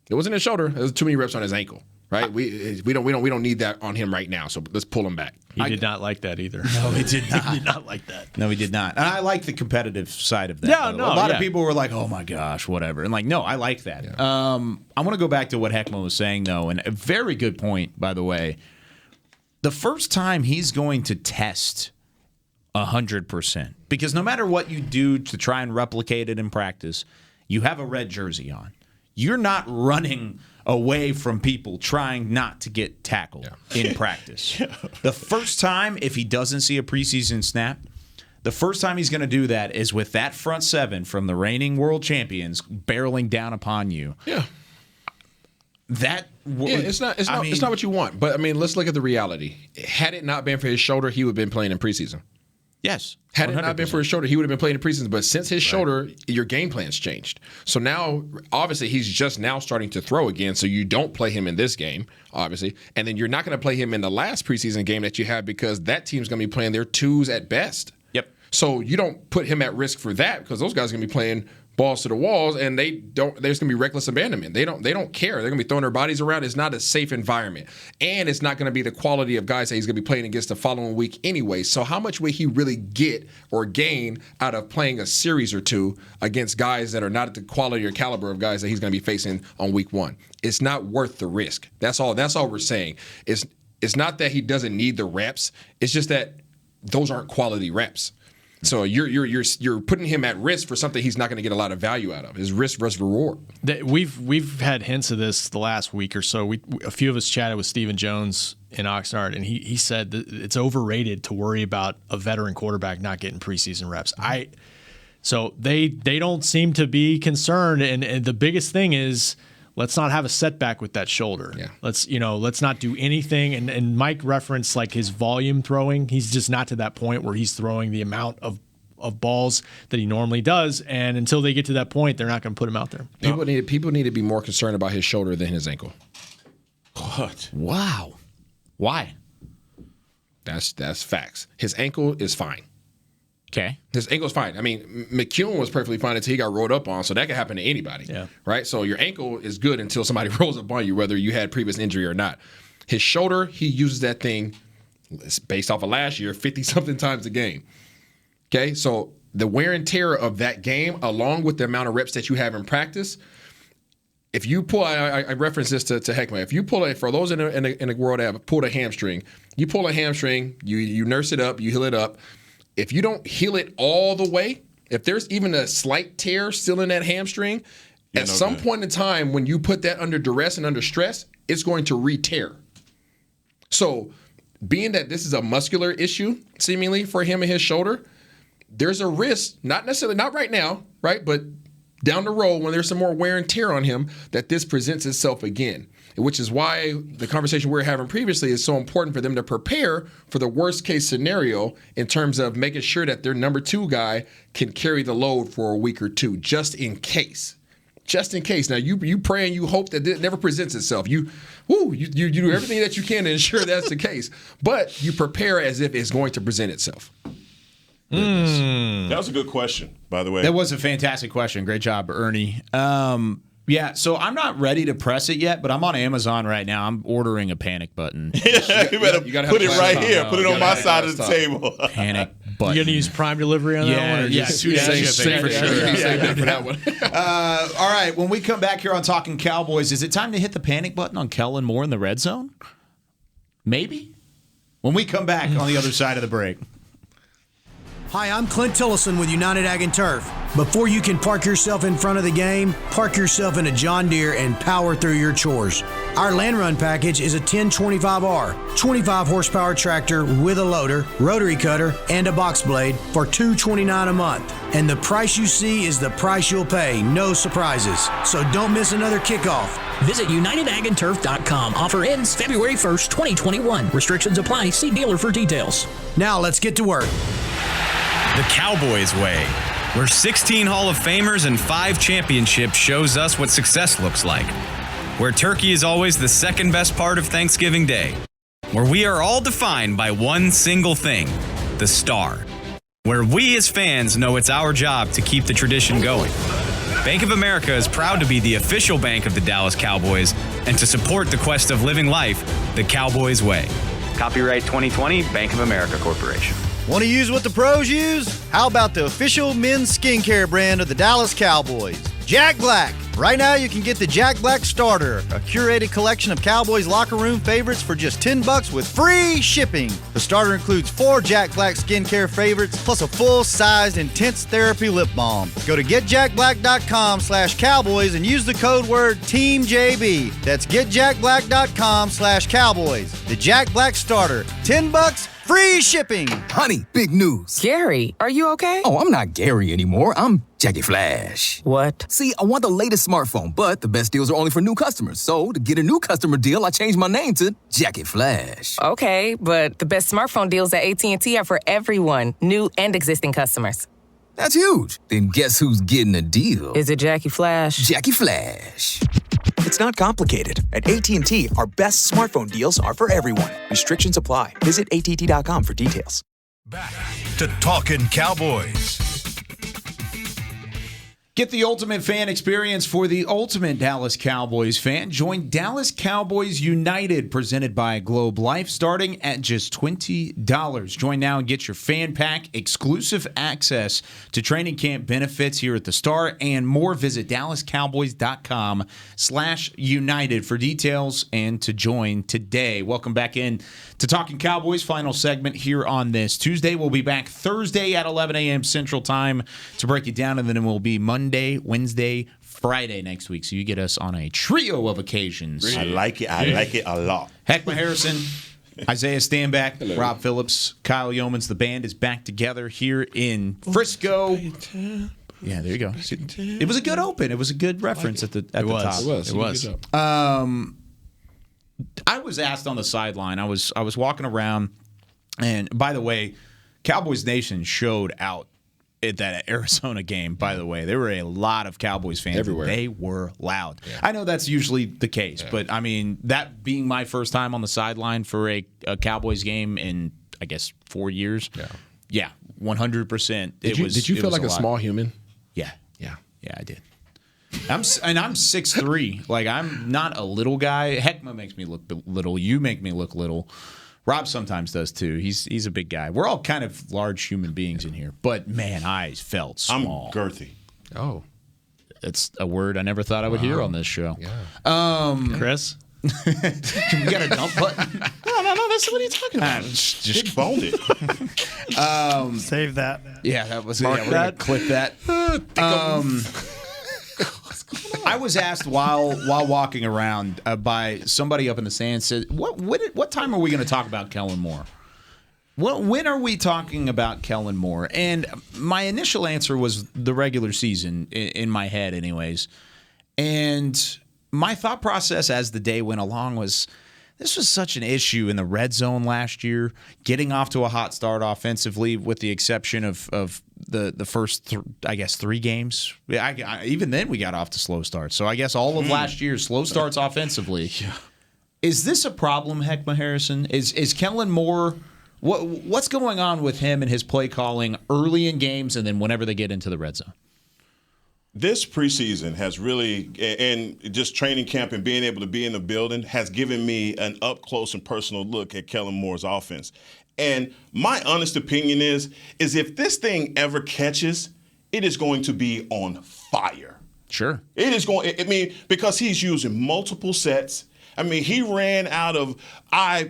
It wasn't his shoulder; it was too many reps on his ankle. Right? We don't need that on him right now. So let's pull him back. He did not like that either. No, he did not. He did not like that. No, he did not. And I like the competitive side of that. Yeah, a lot of yeah. people were like, "Oh my gosh, whatever," and like, no, I like that. Yeah. I want to go back to what Heckma was saying though, and a very good point, by the way. The first time he's going to test 100%, because no matter what you do to try and replicate it in practice, you have a red jersey on. You're not running away from people trying not to get tackled in practice. The first time, if he doesn't see a preseason snap, the first time he's going to do that is with that front seven from the reigning world champions barreling down upon you. Yeah. It's not what you want. But I mean, let's look at the reality. Had it not been for his shoulder, he would have been playing in preseason. Yes. Had it not been for his shoulder, he would have been playing in preseason. But since his shoulder, your game plan's changed. So now, obviously, he's just now starting to throw again. So you don't play him in this game, obviously. And then you're not going to play him in the last preseason game that you have because that team's going to be playing their twos at best. Yep. So you don't put him at risk for that because those guys are going to be playing balls to the walls, and there's going to be reckless abandonment. They don't care. They're going to be throwing their bodies around. It's not a safe environment, and it's not going to be the quality of guys that he's going to be playing against the following week anyway. So how much will he really get or gain out of playing a series or two against guys that are not at the quality or caliber of guys that he's going to be facing on week one? It's not worth the risk. That's all we're saying. It's not that he doesn't need the reps. It's just that those aren't quality reps. So you're putting him at risk for something he's not going to get a lot of value out of. His risk versus reward. We've had hints of this the last week or so. A few of us chatted with Stephen Jones in Oxnard, and he said that it's overrated to worry about a veteran quarterback not getting preseason reps. So they don't seem to be concerned, and the biggest thing is, let's not have a setback with that shoulder. Yeah. Let's not do anything. And Mike referenced like his volume throwing. He's just not to that point where he's throwing the amount of balls that he normally does. And until they get to that point, they're not going to put him out there. People need to be more concerned about his shoulder than his ankle. What? Okay. His ankle's fine. I mean, McEwen was perfectly fine until he got rolled up on, so that could happen to anybody. Yeah. Right? So your ankle is good until somebody rolls up on you, whether you had previous injury or not. His shoulder, he uses that thing, based off of last year, 50-something times a game. Okay? So the wear and tear of that game, along with the amount of reps that you have in practice, if you pull, I reference this to Heckman. If you pull it, for those in the world that have pulled a hamstring, you pull a hamstring, you nurse it up, you heal it up. If you don't heal it all the way, if there's even a slight tear still in that hamstring, at some point in time when you put that under duress and under stress, it's going to re-tear. So being that this is a muscular issue, seemingly, for him and his shoulder, there's a risk, not necessarily, not right now, right, but down the road when there's some more wear and tear on him, that this presents itself again. Which is why the conversation we were having previously is so important for them to prepare for the worst case scenario in terms of making sure that their number 2 guy can carry the load for a week or two, just in case. Just in case. Now you pray and you hope that it never presents itself. You do everything that you can to ensure that's the case, but you prepare as if it's going to present itself. That was a good question, by the way. That was a fantastic question. Great job, Ernie. Yeah, so I'm not ready to press it yet, but I'm on Amazon right now. I'm ordering a panic button. You better put it right here. Put it on my side of the table. Panic button. You gonna use Prime Delivery on that one? Or just save for that one. All right, when we come back here on Talking Cowboys, is it time to hit the panic button on Kellen Moore in the red zone? Maybe. When we come back on the other side of the break. Hi, I'm Clint Tillison with United Ag and Turf. Before you can park yourself in front of the game, park yourself in a John Deere and power through your chores. Our Land Run package is a 1025R, 25 horsepower tractor with a loader, rotary cutter, and a box blade for $229 a month. And the price you see is the price you'll pay, no surprises. So don't miss another kickoff. Visit UnitedAgAndTurf.com. Offer ends February 1st, 2021. Restrictions apply. See dealer for details. Now let's get to work. The Cowboys way, where 16 Hall of Famers and 5 championships shows us what success looks like. Where turkey is always the second best part of Thanksgiving Day. Where we are all defined by one single thing, the star. Where we as fans know it's our job to keep the tradition going. Bank of America is proud to be the official bank of the Dallas Cowboys and to support the quest of living life the Cowboys way. Copyright 2020, Bank of America Corporation. Want to use what the pros use? How about the official men's skincare brand of the Dallas Cowboys, Jack Black? Right now you can get the Jack Black Starter, a curated collection of Cowboys locker room favorites for just $10 with free shipping. The starter includes 4 Jack Black skincare favorites plus a full-sized intense therapy lip balm. Go to getjackblack.com/Cowboys and use the code word TEAMJB. That's getjackblack.com/Cowboys. The Jack Black Starter, $10. Free shipping! Honey, big news. Gary, are you okay? Oh, I'm not Gary anymore. I'm Jackie Flash. What? See, I want the latest smartphone, but the best deals are only for new customers. So, to get a new customer deal, I changed my name to Jackie Flash. Okay, but the best smartphone deals at AT&T are for everyone, new and existing customers. That's huge. Then guess who's getting a deal? Is it Jackie Flash? Jackie Flash. It's not complicated. At AT&T, our best smartphone deals are for everyone. Restrictions apply. Visit att.com for details. Back to Talkin' Cowboys. Get the ultimate fan experience for the ultimate Dallas Cowboys fan. Join Dallas Cowboys United, presented by Globe Life, starting at just $20. Join now and get your fan pack, exclusive access to training camp benefits here at the Star, and more. Visit DallasCowboys.com/United for details and to join today. Welcome back in to Talking Cowboys, final segment here on this Tuesday. We'll be back Thursday at 11 a.m. Central Time to break it down, and then it will be Monday, Wednesday, Friday next week. So you get us on a trio of occasions. I like it. I like it a lot. Heckma Harrison, Isaiah Stanback, Rob Phillips, Kyle Yeomans. The band is back together here in Frisco. Yeah, there you go. It was a good open. It was a good reference at the top. It was. I was asked on the sideline. I was walking around, and by the way, Cowboys Nation showed out at that Arizona game. By the way, there were a lot of Cowboys fans everywhere. They were loud. Yeah. I know that's usually the case, but I mean, that being my first time on the sideline for a Cowboys game in, I guess, 4 years. Yeah. Yeah, 100%. Did you feel like a small human? Yeah, I did. I'm 6'3". Like, I'm not a little guy. Heckma makes me look little. You make me look little. Rob sometimes does too. He's a big guy. We're all kind of large human beings in here. But man, I felt small. I'm girthy. Oh, it's a word I never thought I would hear on this show. Yeah. Chris, we got a dump button. No. That's what are you talking about? Just boned it. Save that. Yeah, that was. Mark We're gonna that. clip that. I was asked while walking around by somebody up in the stands, said, "What time are we going to talk about Kellen Moore? When are we talking about Kellen Moore?" And my initial answer was the regular season in my head, anyways. And my thought process as the day went along was, this was such an issue in the red zone last year, getting off to a hot start offensively, with the exception of the first, 3 games. Even then, we got off to slow starts. So I guess all of last year, slow starts offensively. Yeah. Is this a problem, Heckma Harrison? Is Kellen Moore, what's going on with him and his play calling early in games and then whenever they get into the red zone? This preseason has really, and just training camp and being able to be in the building, has given me an up close and personal look at Kellen Moore's offense. And my honest opinion is if this thing ever catches, it is going to be on fire. Sure. It is going, because he's using multiple sets. He ran out of, I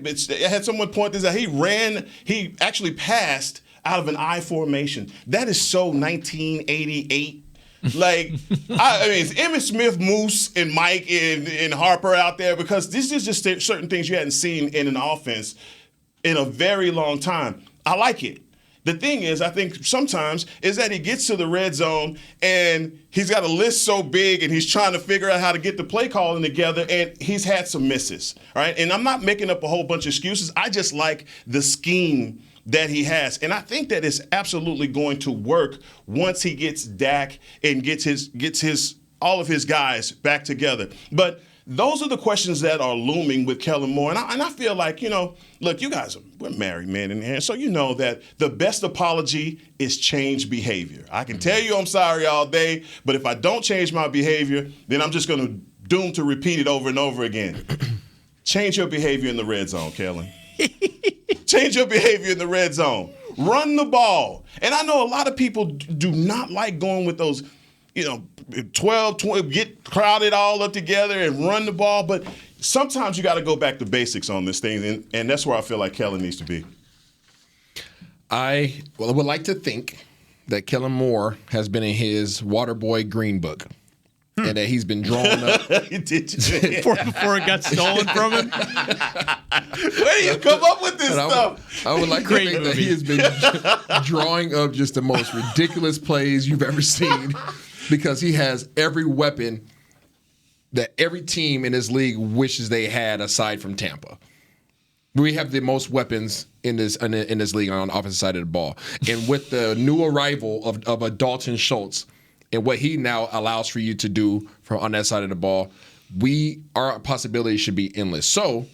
had someone point this out, he actually passed out of an I formation. That is so 1988. Like, it's Emmitt Smith, Moose, and Mike and Harper out there, because this is just certain things you hadn't seen in an offense in a very long time. I like it. The thing is, I think sometimes is that he gets to the red zone and he's got a list so big and he's trying to figure out how to get the play calling together, and he's had some misses, right? And I'm not making up a whole bunch of excuses. I just like the scheme that he has. And I think that it's absolutely going to work once he gets Dak and gets all of his guys back together. But those are the questions that are looming with Kellen Moore. And I feel like, look, you guys, we're married men in here, so you know that the best apology is change behavior. I can tell you I'm sorry all day, but if I don't change my behavior, then I'm just going to doom to repeat it over and over again. Change your behavior in the red zone, Kellen. Change your behavior in the red zone. Run the ball. And I know a lot of people do not like going with those, 12, get crowded all up together and run the ball. But sometimes you got to go back to basics on this thing. And that's where I feel like Kellen needs to be. I would like to think that Kellen Moore has been in his Waterboy Green Book. And that he's been drawn up before it got stolen from him. Where do you come up with this stuff? I would like to think that he has been drawing up just the most ridiculous plays you've ever seen, because he has every weapon that every team in this league wishes they had aside from Tampa. We have the most weapons in this league on the offensive side of the ball. And with the new arrival of a Dalton Schultz, and what he now allows for you to do on that side of the ball, our possibilities should be endless. So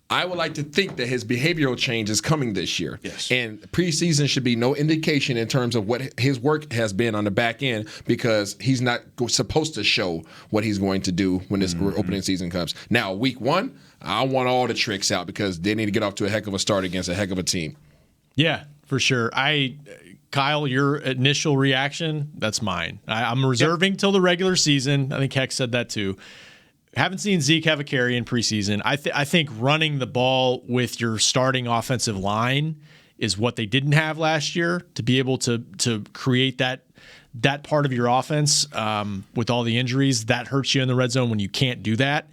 I would like to think that his behavioral change is coming this year. Yes. And preseason should be no indication in terms of what his work has been on the back end, because he's not supposed to show what he's going to do when this opening season comes. Now, week 1, I want all the tricks out, because they need to get off to a heck of a start against a heck of a team. Yeah, for sure. Kyle, your initial reaction, that's mine. I'm reserving till the regular season. I think Heck said that too. Haven't seen Zeke have a carry in preseason. I think running the ball with your starting offensive line is what they didn't have last year, to be able to create that part of your offense with all the injuries. That hurts you in the red zone when you can't do that.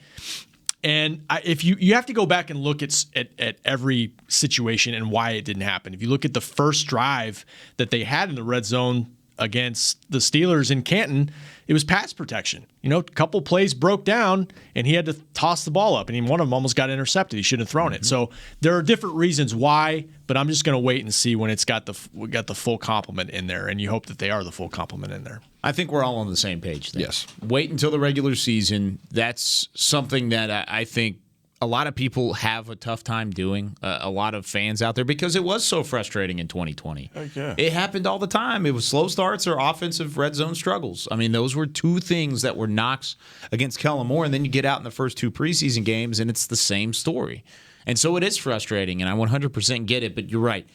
And if you have to go back and look at every situation and why it didn't happen. If you look at the first drive that they had in the red zone against the Steelers in Canton, it was pass protection. A couple plays broke down, and he had to toss the ball up, and one of them almost got intercepted. He shouldn't have thrown it. So there are different reasons why, but I'm just going to wait and see when it's got the full complement in there, and you hope that they are the full complement in there. I think we're all on the same page then. Yes. Wait until the regular season. That's something that I think a lot of people have a tough time doing, a lot of fans out there, because it was so frustrating in 2020. Heck yeah. It happened all the time. It was slow starts or offensive red zone struggles. I mean, those were two things that were knocks against Kellen Moore, and then you get out in the first two preseason games, and it's the same story. And so it is frustrating, and I 100% get it, but you're right.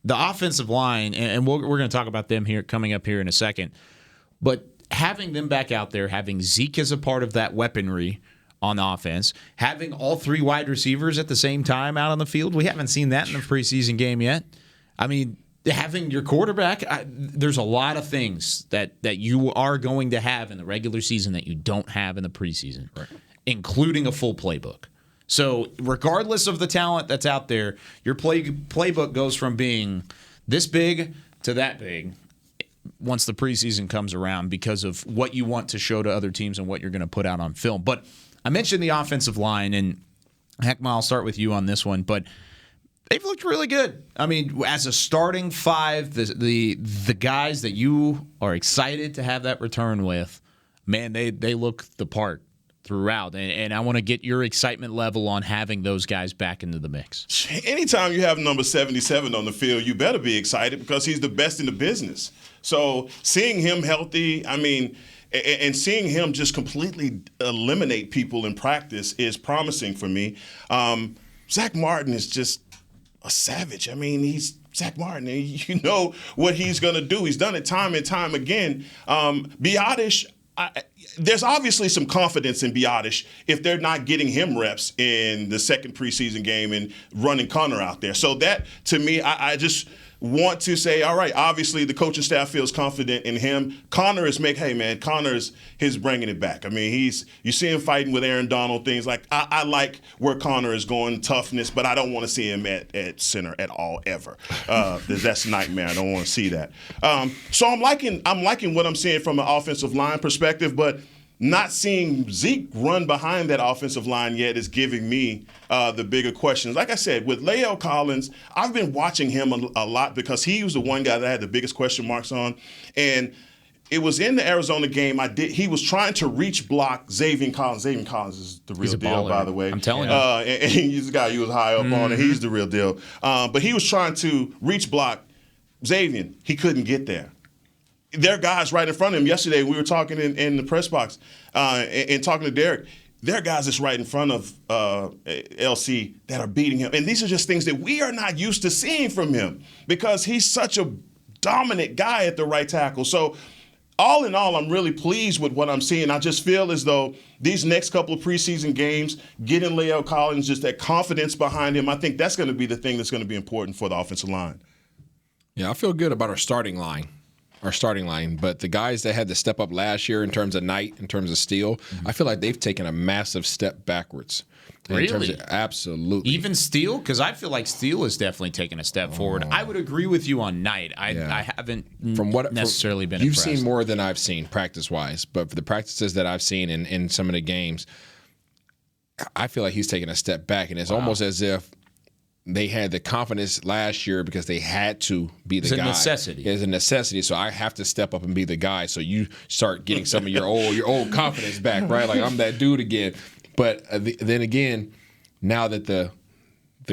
The offensive line, and we're going to talk about them here coming up here in a second, but having them back out there, having Zeke as a part of that weaponry on offense, having all three wide receivers at the same time out on the field. We haven't seen that in the preseason game yet. I mean, having your quarterback, there's a lot of things that you are going to have in the regular season that you don't have in the preseason, right, including a full playbook. So regardless of the talent that's out there, your playbook goes from being this big to that big once the preseason comes around because of what you want to show to other teams and what you're going to put out on film. But I mentioned the offensive line, and Heckma, I'll start with you on this one, but they've looked really good. I mean, as a starting five, the guys that you are excited to have that return with, man, they look the part throughout. And I want to get your excitement level on having those guys back into the mix. Anytime you have number 77 on the field, you better be excited because he's the best in the business. So seeing him healthy, I mean, and seeing him just completely eliminate people in practice is promising for me. Zach Martin is just a savage. I mean, he's Zach Martin, and you know what he's going to do. He's done it time and time again. Biadasz, there's obviously some confidence in Biadasz if they're not getting him reps in the second preseason game and running Connor out there. So that, to me, I just want to say, all right, obviously the coaching staff feels confident in him. Connor is he's bringing it back. I mean, you see him fighting with Aaron Donald, things like, I like where Connor is going, toughness, but I don't want to see him at center at all, ever. That's a nightmare. I don't want to see that. So I'm liking what I'm seeing from an offensive line perspective, but not seeing Zeke run behind that offensive line yet is giving me the bigger questions. Like I said, with La'el Collins, I've been watching him a lot because he was the one guy that I had the biggest question marks on. And it was in the Arizona game. He was trying to reach block Xavier Collins. Xavier Collins is the real deal, by the way. I'm telling you. And he's the guy you was high up on, and he's the real deal. But he was trying to reach block Xavier. He couldn't get there. There are guys right in front of him. Yesterday, we were talking in the press box and talking to Derek. There are guys that's right in front of LC that are beating him. And these are just things that we are not used to seeing from him because he's such a dominant guy at the right tackle. So all in all, I'm really pleased with what I'm seeing. I just feel as though these next couple of preseason games, getting La'el Collins, just that confidence behind him, I think that's going to be the thing that's going to be important for the offensive line. Yeah, I feel good about our starting line. But the guys that had to step up last year in terms of Knight, in terms of Steele, I feel like they've taken a massive step backwards. Really? Absolutely. Even Steele? Because I feel like Steele is definitely taking a step forward. I would agree with you on Knight. I haven't necessarily been impressed. You've seen more than I've seen practice-wise, but for the practices that I've seen in some of the games, I feel like he's taking a step back, and it's almost as if they had the confidence last year because they had to be the guy. It's a necessity. It's a necessity. So I have to step up and be the guy. So you start getting some of your old confidence back, right? Like I'm that dude again. But then again, now that the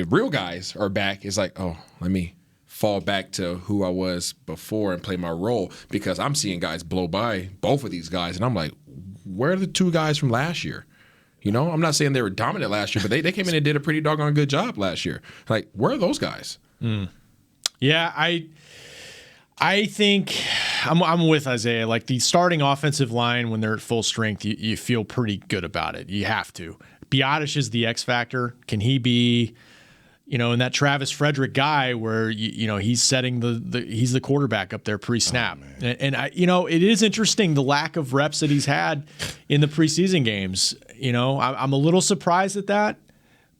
real guys are back, it's like, oh, let me fall back to who I was before and play my role because I'm seeing guys blow by both of these guys, and I'm like, where are the two guys from last year? You know, I'm not saying they were dominant last year, but they came in and did a pretty doggone good job last year. Like, where are those guys? Yeah, I think I'm with Isaiah. Like the starting offensive line, when they're at full strength, you feel pretty good about it. You have to. Biadasz is the X factor. Can he be, in that Travis Frederick guy where he's setting he's the quarterback up there pre-snap, and it is interesting the lack of reps that he's had in the preseason games. I'm a little surprised at that,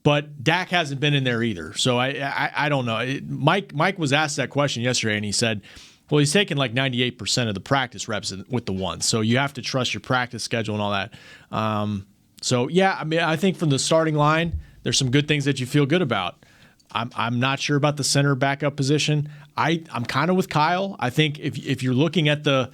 but Dak hasn't been in there either. So I don't know. Mike was asked that question yesterday, and he said, well, he's taken like 98% of the practice reps with the ones. So you have to trust your practice schedule and all that. I think from the starting line, there's some good things that you feel good about. I'm not sure about the center backup position. I'm kind of with Kyle. I think if you're looking at the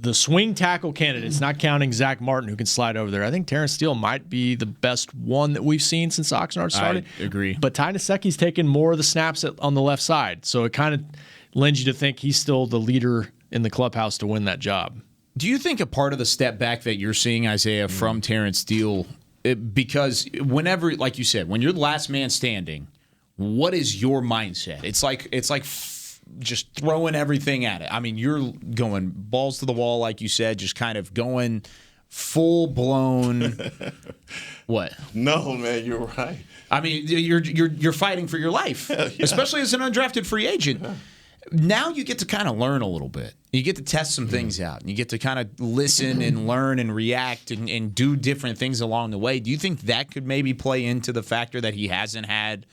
the swing tackle candidates, not counting Zach Martin, who can slide over there, I think Terrence Steele might be the best one that we've seen since Oxnard started. I agree. But Ty Nsekhe's taken more of the snaps on the left side, so it kind of lends you to think he's still the leader in the clubhouse to win that job. Do you think a part of the step back that you're seeing, Isaiah, from Terrence Steele, because whenever, like you said, when you're the last man standing, what is your mindset? It's like just throwing everything at it. I mean, you're going balls to the wall, like you said, just kind of going full blown. What? No, man, you're right. I mean, you're fighting for your life, especially as an undrafted free agent. Yeah. Now you get to kind of learn a little bit. You get to test some things out. And you get to kind of listen and learn and react and do different things along the way. Do you think that could maybe play into the factor that he hasn't had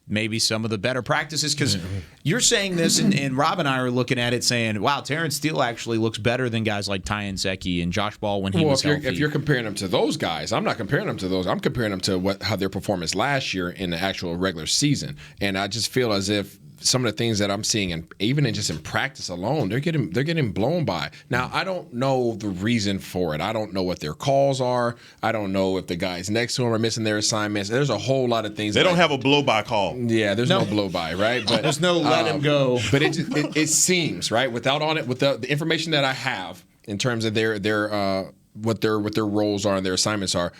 maybe some of the better practices? Because you're saying this, and Rob and I are looking at it saying, wow, Terrence Steele actually looks better than guys like Ty Nsekhe and Josh Ball when he was healthy. If you're comparing them to those guys, I'm not comparing them to those. I'm comparing them to how their performance last year in the actual regular season. And I just feel as if some of the things that I'm seeing, and even in practice alone, they're getting blown by. Now, I don't know the reason for it. I don't know what their calls are. I don't know if the guys next to them are missing their assignments. There's a whole lot of things. They don't have a blow-by call. Yeah, there's no blow-by, right? But there's no let him go. But it seems, right, without the information that I have in terms of what their roles are and their assignments are,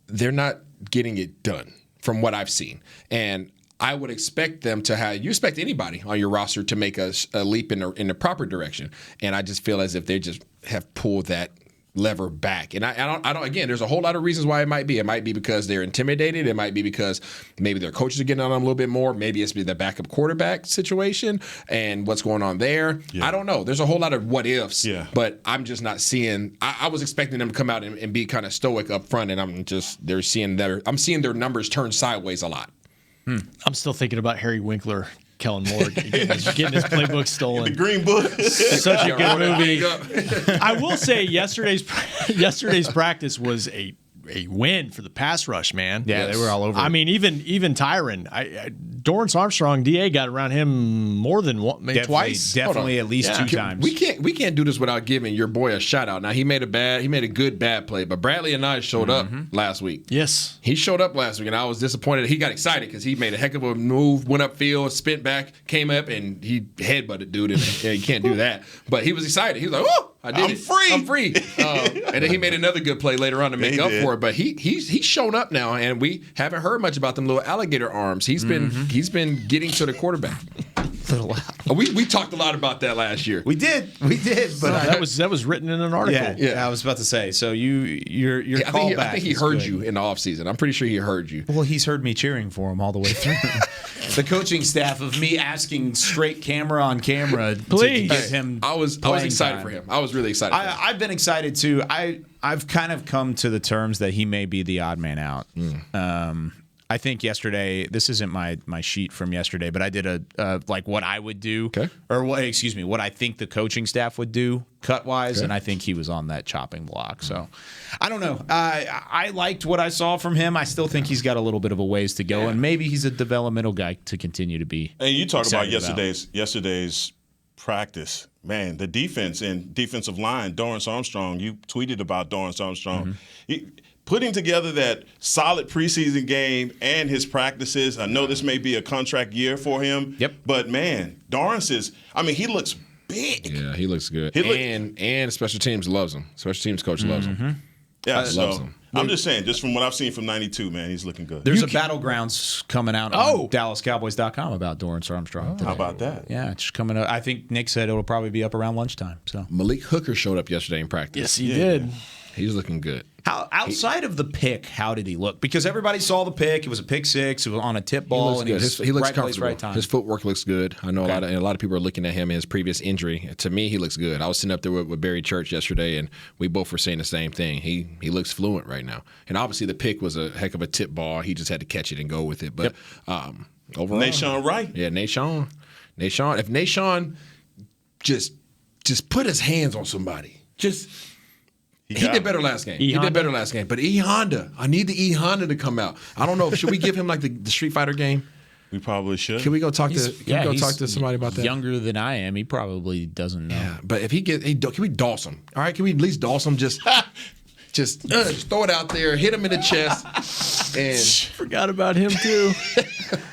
they're not getting it done from what I've seen. And I would expect them to have. You expect anybody on your roster to make a leap in the proper direction, and I just feel as if they just have pulled that lever back. And I don't. Again, there's a whole lot of reasons why it might be. It might be because they're intimidated. It might be because maybe their coaches are getting on them a little bit more. Maybe it's the backup quarterback situation and what's going on there. Yeah. I don't know. There's a whole lot of what ifs. Yeah. But I'm just not seeing. I was expecting them to come out and be kind of stoic up front, and I'm seeing their numbers turn sideways a lot. I'm still thinking about Harry Winkler, Kellen Moore getting his playbook stolen. The Green Book. Such a good movie. I will say yesterday's practice was a win for the pass rush, man. Yeah, they were all over. I mean, even Tyron, Dorrance Armstrong, DA got around him more than twice. Definitely at least two times. We can't do this without giving your boy a shout out. Now he made a good bad play, but Bradley and I showed up last week. Yes, he showed up last week, and I was disappointed. He got excited because he made a heck of a move, went upfield, spent back, came up, and he headbutted dude. And he can't do that, but he was excited. He was like, "Oh, I'm free!" And then he made another good play later on to make up for it. But he's shown up now, and we haven't heard much about them little alligator arms. He's been getting to the quarterback. We talked a lot about that last year. We did, but that was written in an article. Yeah, I was about to say. So your callback. I think he heard you in the offseason. I'm pretty sure he heard you. Well, he's heard me cheering for him all the way through. The coaching staff of me asking straight camera on camera please to give him. I was excited for him. I was really excited. I've been excited too. I've kind of come to the terms that he may be the odd man out. I think yesterday, this isn't my sheet from yesterday, but I did like what I would do, or what I think the coaching staff would do cut-wise, and I think he was on that chopping block. So I don't know. I liked what I saw from him. I still think he's got a little bit of a ways to go, and maybe he's a developmental guy to continue to be. Hey, you talk about yesterday's practice. Man, the defense and defensive line, Dorrance Armstrong, you tweeted about Dorrance Armstrong. Putting together that solid preseason game and his practices. I know this may be a contract year for him. But, man, Dorrance he looks big. Yeah, he looks good. And special teams loves him. Special teams coach loves him. Yeah, loves him. I'm just saying, just from what I've seen from 92, man, he's looking good. There's a Battlegrounds coming out on DallasCowboys.com about Dorrance Armstrong. How about that? Yeah, it's coming up. I think Nick said it'll probably be up around lunchtime. So Malik Hooker showed up yesterday in practice. Yes, he did. He's looking good. Outside of the pick, how did he look? Because everybody saw the pick. It was a pick six. It was on a tip ball. He looks right comfortable. place, right time. His footwork looks good. I know a lot of people are looking at him in his previous injury. To me, he looks good. I was sitting up there with Barry Church yesterday, and we both were saying the same thing. He looks fluent right now. And obviously the pick was a heck of a tip ball. He just had to catch it and go with it. But overall, Nashawn Wright. Yeah, Nashawn. If Nashawn just put his hands on somebody, He did better last game. He did better last game. But E Honda, I need the E Honda to come out. I don't know. Should we give him like the Street Fighter game? We probably should. Can we go talk to somebody about that? Younger than I am, he probably doesn't know. Yeah, but if can we doss him? All right, can we at least doss him? Just throw it out there, hit him in the chest, and forgot about him too.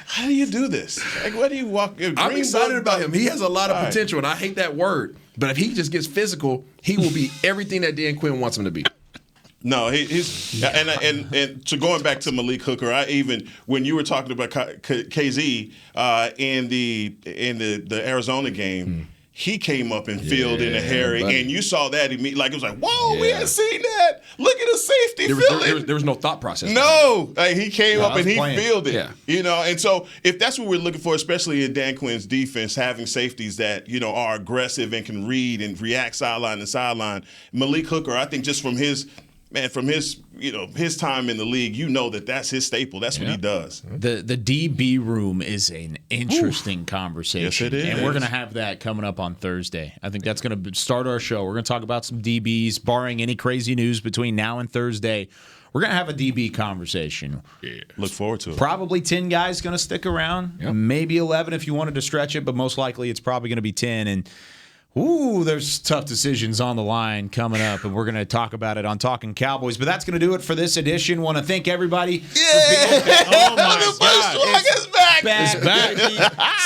How do you do this? Like, what do you walk? I'm excited about him. He has a lot of potential, and I hate that word. But if he just gets physical, he will be everything that Dan Quinn wants him to be. No, he's and to going back to Malik Hooker, when you were talking about KZ in the Arizona game, he came up and filled in a Harry, and you saw that immediately. Like it was like, whoa, we hadn't seen that. Look at the safety filling. There was no thought process. No, he came up and he filled it. Yeah. And so if that's what we're looking for, especially in Dan Quinn's defense, having safeties that are aggressive and can read and react sideline to sideline, Malik Hooker, I think just from his time in the league, that's his staple. That's what he does. The DB room is an interesting conversation. Yes, it is. And we're going to have that coming up on Thursday. I think that's going to start our show. We're going to talk about some DBs, barring any crazy news between now and Thursday. We're going to have a DB conversation. Yeah. Look forward to it. Probably 10 guys going to stick around. Yep. Maybe 11 if you wanted to stretch it, but most likely it's probably going to be 10. And there's tough decisions on the line coming up, and we're going to talk about it on Talkin Cowboys. But that's going to do it for this edition. Want to thank everybody. Oh, my God. It's back.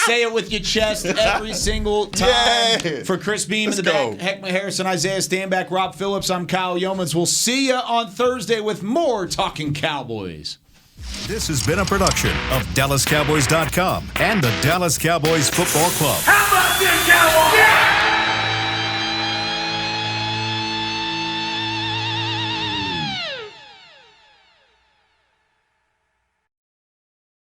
Say it with your chest every single time. Yeah. For Chris Beam in the back, Heckma Harrison, Isaiah Stanback, Rob Phillips, I'm Kyle Yeomans. We'll see you on Thursday with more Talkin Cowboys. This has been a production of DallasCowboys.com and the Dallas Cowboys Football Club. How about this, Cowboys? Yeah!